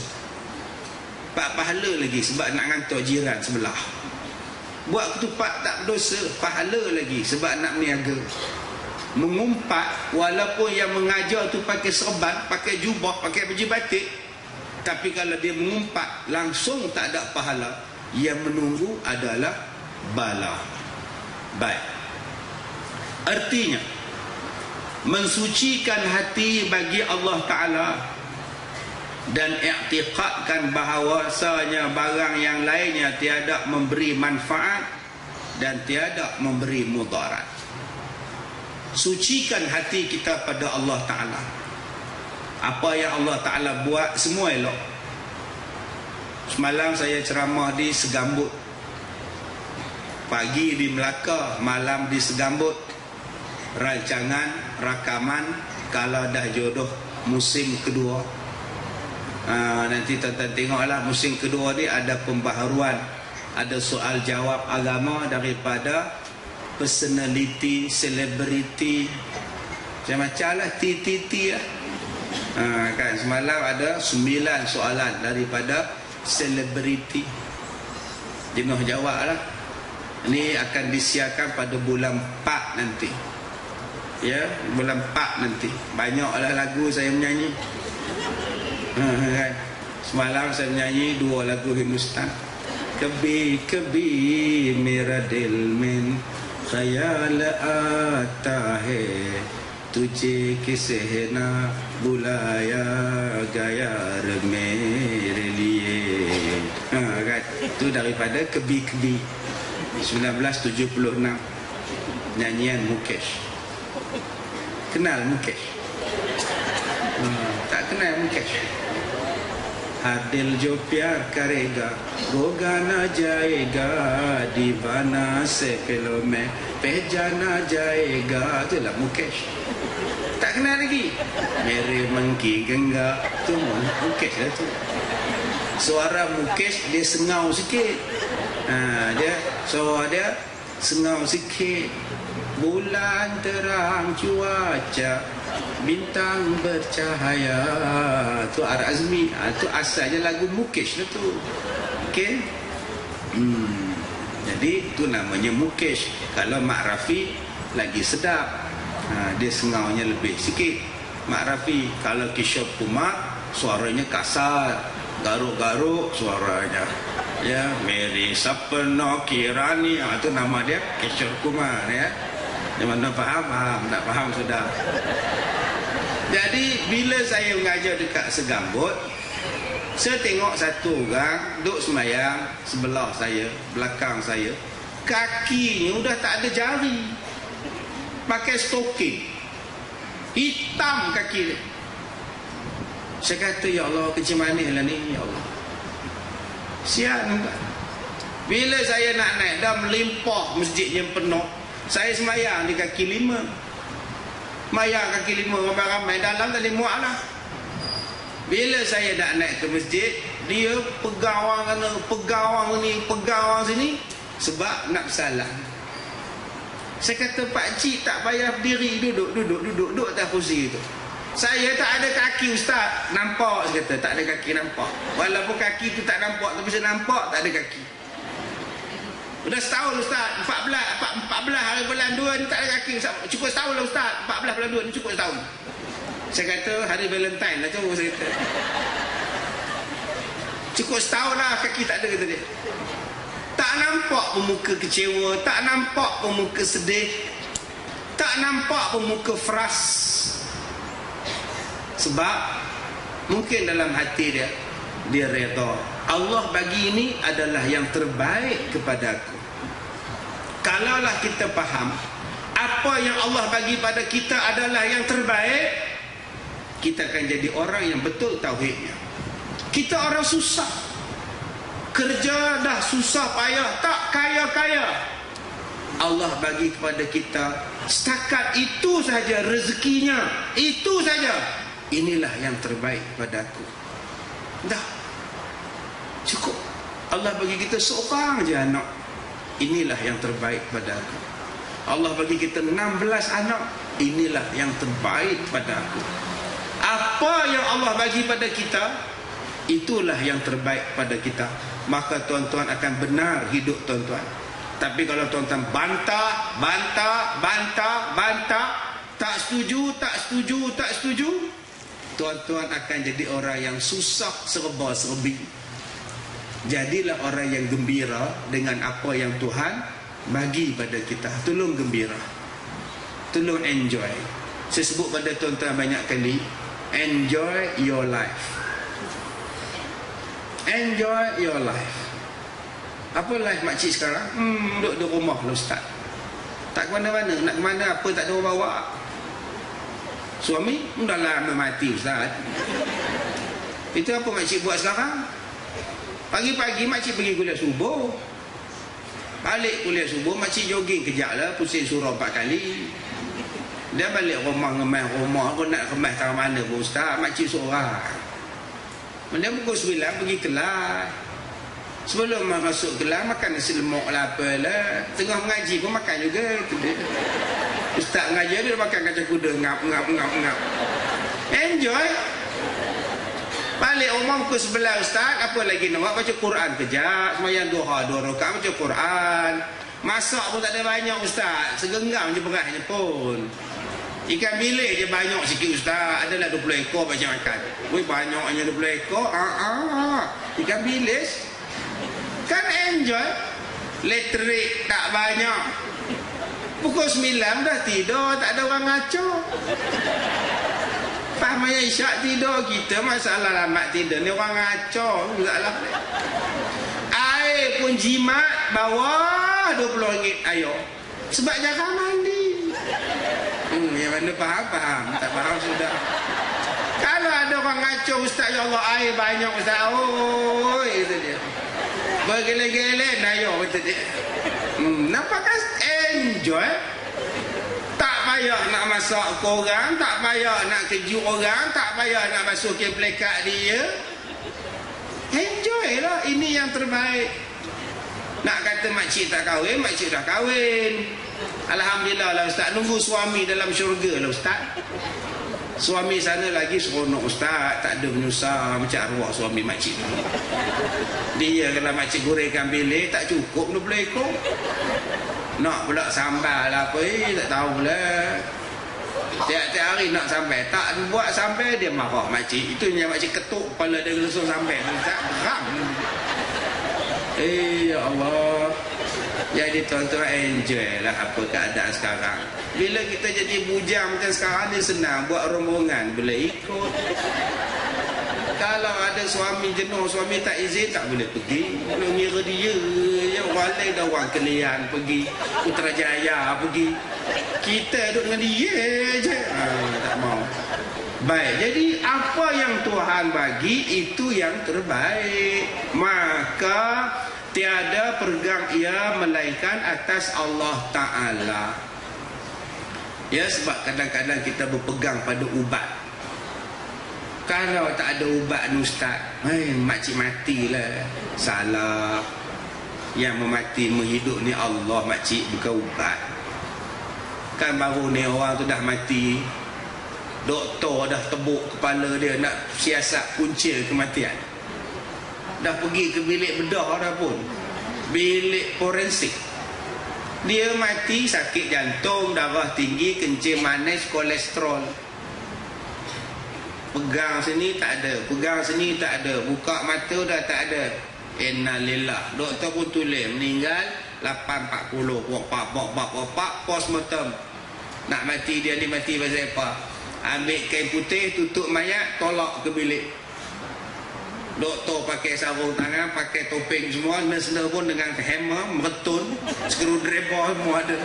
pak pahala lagi sebab nak ngantuk jiran sebelah. Buat ketupat tak berdosa, pahala lagi sebab nak meniaga. Mengumpat, walaupun yang mengajar tu pakai serban, pakai jubah, pakai baju batik, tapi kalau dia mengumpat langsung tak ada pahala. Yang menunggu adalah bala. Baik. Artinya mensucikan hati bagi Allah Ta'ala dan i'tiqadkan bahawasanya barang yang lainnya tiada memberi manfaat dan tiada memberi mudarat. Sucikan hati kita pada Allah Ta'ala. Apa yang Allah Ta'ala buat semua elok. Semalam saya ceramah di Segambut, pagi di Melaka, malam di Segambut. Rancangan, rakaman kalau dah jodoh musim kedua. Nanti tuan-tuan tengoklah musim kedua ni ada pembaharuan, ada soal jawab agama daripada personality, selebriti, macam-macam lah, TTT lah. Kan semalam ada 9 soalan daripada selebriti. Jenuh jawab lah. Ini akan disiarkan pada bulan 4 nanti. Ya, bulan 4 nanti. Banyaklah lagu saya menyanyi. Kan? Semalam saya menyanyi 2 lagu Hindustan. Kabi kabi mera dil mein khayal aata hai, tujhe kise na bulaya gayar mere liye. Kan? Itu daripada Kebi-Kebi 1976, nyanyian Mukesh. Kenal Mukesh? Tak kenal Mukesh. Hadil jo pyar karega wo gana jayega, divana se pelo mein pehjana jayega. Itulah Mukesh. Tak kenal lagi? Mere mangki gengga. Tu Mukesh lah tu. Suara Mukesh dia sengau sikit. Dia suara dia sengau sikit. Bulan terang cuaca, bintang bercahaya. Tu Ar-Azmi. Tu asalnya lagu Mukesh lah tu. Okey. Jadi tu namanya Mukesh. Kalau Mak Rafi lagi sedap. Dia sengaunya lebih sikit. Mak Rafi. Kalau Kishore Kumar suaranya kasar, garuk-garuk suaranya. Ya, Mary Sapno Kirani. Itu nama dia Kishore Kumar ya. Yang mana faham? Tak faham sudah. Jadi bila saya mengajar dekat Segambut, saya tengok satu orang duduk semayang sebelah saya, belakang saya. Kakinya sudah tak ada jari. Pakai stocking. Hitam kaki dia. Saya kata, ya Allah, kecil manis lah ni, ya Allah. Sian tak? Bila saya nak naik, dah melimpah masjidnya penuh. Saya semayang di kaki 5. Mayang kaki 5 ramai-ramai dalam tadi muak lah. Bila saya nak naik ke masjid, dia pegawang sana, pegawang ni, pegawang sini, sebab nak bersalah. Saya kata, Pak Cik tak payah berdiri, duduk atas kursi itu. Saya tak ada kaki Ustaz. Nampak, saya kata, tak ada kaki nampak. Walaupun kaki tu tak nampak, tapi saya nampak tak ada kaki. Dah setahun Ustaz, 14 hari bulan 2 ni tak ada kaki. Cukup setahun lah Ustaz, 14 bulan 2 ni cukup setahun. Saya kata hari Valentine lah cuba saya kata. Cukup setahun lah kaki tak ada, kata dia. Tak nampak pun muka kecewa, tak nampak pun muka sedih, tak nampak pun muka fras. Sebab mungkin dalam hati dia redha. Allah bagi ini adalah yang terbaik kepada aku. Kalaulah kita faham apa yang Allah bagi pada kita adalah yang terbaik, kita akan jadi orang yang betul tauhidnya. Kita orang susah, kerja dah susah payah, tak kaya-kaya. Allah bagi kepada kita setakat itu saja rezekinya, itu saja. Inilah yang terbaik pada aku. Dah cukup. Allah bagi kita seorang je anak. Inilah yang terbaik pada aku. Allah bagi kita 16 anak. Inilah yang terbaik pada aku. Apa yang Allah bagi pada kita, itulah yang terbaik pada kita. Maka tuan-tuan akan benar hidup tuan-tuan. Tapi kalau tuan-tuan bantah, tak setuju, tuan-tuan akan jadi orang yang susah serba-serbi. Jadilah orang yang gembira dengan apa yang Tuhan bagi pada kita. Tolong gembira, tolong enjoy. Saya sebut pada tuan-tuan banyak kali, enjoy your life. Enjoy your life. Apa life makcik sekarang? Duduk di rumah lah Ustaz. Tak ke mana-mana. Nak ke mana apa tak ada orang bawa. Suami dah lama mati Ustaz. Itu apa makcik buat sekarang? Pagi-pagi makcik pergi kuliah subuh. Balik kuliah subuh makcik jogging kejap lah, pusing surau 4 kali. Dia balik rumah ngemas rumah. Aku nak kemas tahu mana pun Ustaz, makcik seorang. Dia pukul 9 pergi kelas. Sebelum masuk kelas makan nasi lemak lah apalah. Tengah mengaji pun makan juga. Ustaz mengajar dia makan kacang kuda, ngap. Enjoy. Balik rumah pukul 11 Ustaz, apa lagi nak buat? Baca Quran kejap, sembahyang duha 2 rakaat baca Quran. Masak pun tak ada banyak ustaz. Segenggam je berasnya pun. Ikan bilik je banyak sikit ustaz. Adalah 20 ekor macam makan. Weh banyaknya 20 ekor. Ikan bilis. Kan enjoy. Elektrik tak banyak. Pukul 9 dah tidur. Tak ada orang ngaco. Fahmaya isyak tidur. Kita masalah lambat tidur ni orang ngaco. Masalah. Air pun jimat bawah RM20. Ayo. Sebab jarang mandi. Yang mana faham? Tak faham sudah. Kalau ada orang ngaco, ustaz, ya Allah air banyak ustaz. Oh, itu dia. Bergele-gele ayo kata dia. Nampak kan enjoy. Tak payah nak masak korang, tak payah nak kejut orang, tak payah nak basuhkan plekat dia. Enjoy lah, ini yang terbaik. Nak kata makcik tak kahwin, makcik dah kahwin. Alhamdulillah lah ustaz, nunggu suami dalam syurga lah ustaz. Suami sana lagi seronok ustaz, tak ada menyusah macam arwah suami makcik ni. Dia kalau makcik gorengkan bilik tak cukup 20 ekor. Nak pula sambal lah apa, tak tahu pula. Tiap-tiap hari nak sampai, tak buat sampai dia marah makcik. Itu yang makcik ketuk kepala dia langsung sampai. Tak geram. Ya Allah. Jadi tuan-tuan enjoy lah apa keadaan sekarang. Bila kita jadi bujang macam sekarang ni senang buat rombongan, boleh ikut. Kalau ada suami jenuh, suami tak izin, tak boleh pergi. Kalau ngira dia yang walai dah orang Kelian pergi, Putrajaya pergi, kita duduk dengan dia je. Tak mau. Baik, jadi apa yang Tuhan bagi itu yang terbaik. Maka tiada pegang ia melainkan atas Allah Ta'ala. Ya, sebab kadang-kadang kita berpegang pada ubat. Kalau tak ada ubat ni ustaz, makcik matilah. Salah. Yang memati menghidup ni Allah makcik, bukan ubat. Kan baru ni orang tu dah mati, doktor dah tebuk kepala dia nak siasat punca kematian. Dah pergi ke bilik bedah dah pun, bilik forensik. Dia mati sakit jantung, darah tinggi, kencing manis, kolesterol. Pegang sini tak ada, pegang sini tak ada, buka mata dah tak ada. Innalillah. Doktor pun tulis meninggal 8.40. Bok postmortem. Nak mati dia ni mati pasal apa? Ambil kain putih tutup mayat, tolak ke bilik. Doktor pakai sarung tangan, pakai topeng semua, nurse pun dengan hammer, meretun, screwdriver semua ada.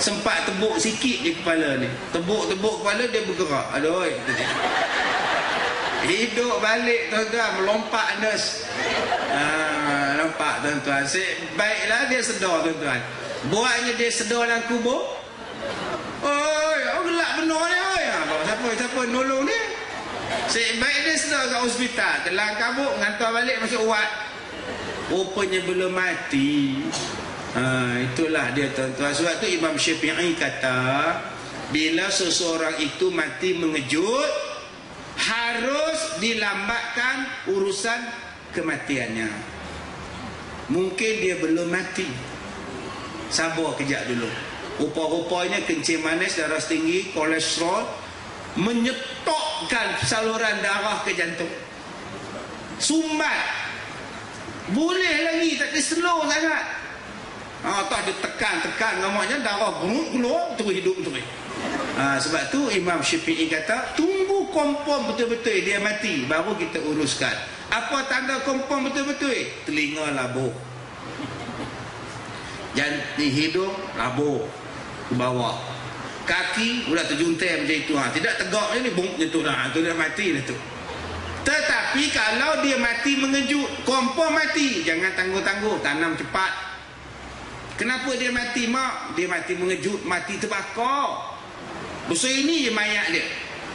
Sempat tebuk sikit je kepala ni. Tebuk kepala dia bergerak. Aduh, hidup balik tuan-tuan, melompat nurse. Nampak tuan-tuan. Baiklah dia sedar tuan-tuan. Buatnya dia sedar dalam kubur. Oi, gelap benar ni. Siapa nolong dia? Baik dia sedar kat hospital, kelang kabut, hantar balik masuk wad. Rupanya belum mati. Itulah dia tuan-tuan. Sebab tu Imam Syafi'i kata, bila seseorang itu mati mengejut, harus dilambatkan urusan kematiannya. Mungkin dia belum mati, sabar kejap dulu. Rupa-rupanya kencing manis, darah tinggi, kolesterol menyetokkan saluran darah ke jantung. Sumbat. Boleh lagi, tak ada slow sangat. Tak dia tekan namanya darah keluar terus hidup terus. Sebab tu Imam Syafi'i kata, tunggu kompon betul-betul dia mati baru kita uruskan. Apa tanda kompon betul-betul? Telinga labuh, jantung hidung labuh ke bawah, kaki udah terjuntai macam itu. Tidak tegak je ni, bung tu dah, tu dah mati dah tu. Tetapi kalau dia mati mengejut, kompon mati, jangan tangguh-tangguh, tanam cepat. Kenapa dia mati mak? Dia mati mengejut, mati terbakar. Besar ini je mayat dia.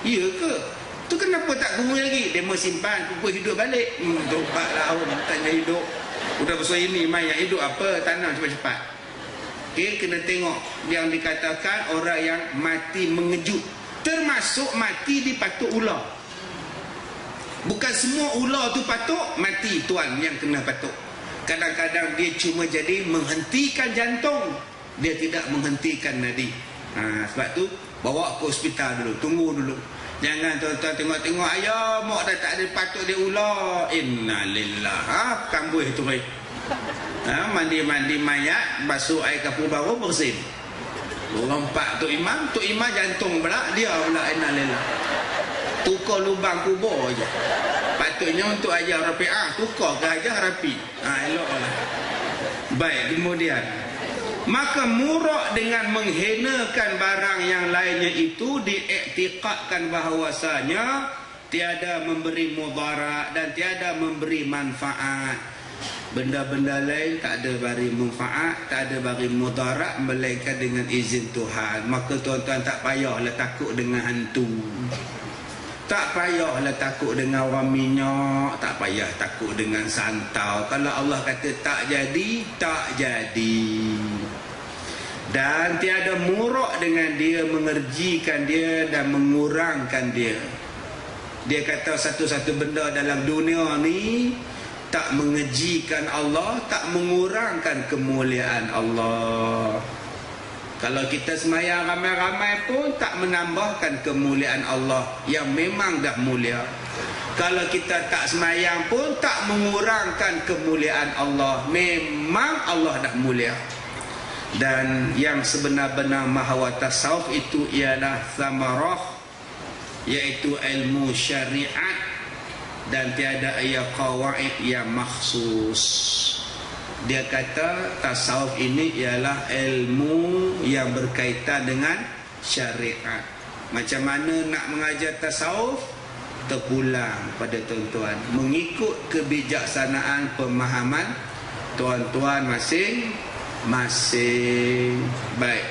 Ya ke? Tu kenapa tak kubur lagi? Dia mau simpan, kubur hidup balik. 4 tahun tanya hidup. Udah besar ini mayat hidup apa? Tanam cepat-cepat. Okay, kena tengok yang dikatakan orang yang mati mengejut. Termasuk mati di patuk ular. Bukan semua ular tu patuk, mati tuan yang kena patuk. Kadang-kadang dia cuma jadi menghentikan jantung, dia tidak menghentikan nadi. Sebab tu bawa ke hospital dulu, tunggu dulu. Jangan tuan-tuan tengok-tengok ayah mak dah tak ada patut dia ular. Innalillah. Kambuh tu baik. Mandi-mandi mayat, basuh air kapur baru bersin. Orang empat Tok Imam jantung pula, dia pula innalillah. Tukar lubang kubur je. Patutnya untuk ajar Rafi'ah, tukar ke ajar Rafi. Eloklah. Baik, kemudian maka murak dengan menghinakan barang yang lainnya itu diiktikadkan bahawasanya tiada memberi mudarat dan tiada memberi manfaat. Benda-benda lain tak ada bagi manfaat, tak ada bagi mudarat melainkan dengan izin Tuhan. Maka tuan-tuan tak payahlah takut dengan hantu, tak payahlah takut dengan orang minyak, tak payah takut dengan santau. Kalau Allah kata tak jadi, tak jadi. Dan tiada murak dengan dia, mengerjikan dia dan mengurangkan dia. Dia kata satu-satu benda dalam dunia ni tak mengejikan Allah, tak mengurangkan kemuliaan Allah. Kalau kita semayang ramai-ramai pun tak menambahkan kemuliaan Allah yang memang dah mulia. Kalau kita tak semayang pun tak mengurangkan kemuliaan Allah, memang Allah dah mulia. Dan yang sebenar-benar mahawa tasawuf itu ialah samarah, iaitu ilmu syariat, dan tiada ia qawaid yang makhsus. Dia kata tasawuf ini ialah ilmu yang berkaitan dengan syariat. Macam mana nak mengajar tasawuf? Terpulang pada tuan-tuan, mengikut kebijaksanaan pemahaman tuan-tuan masing-masing. Baik.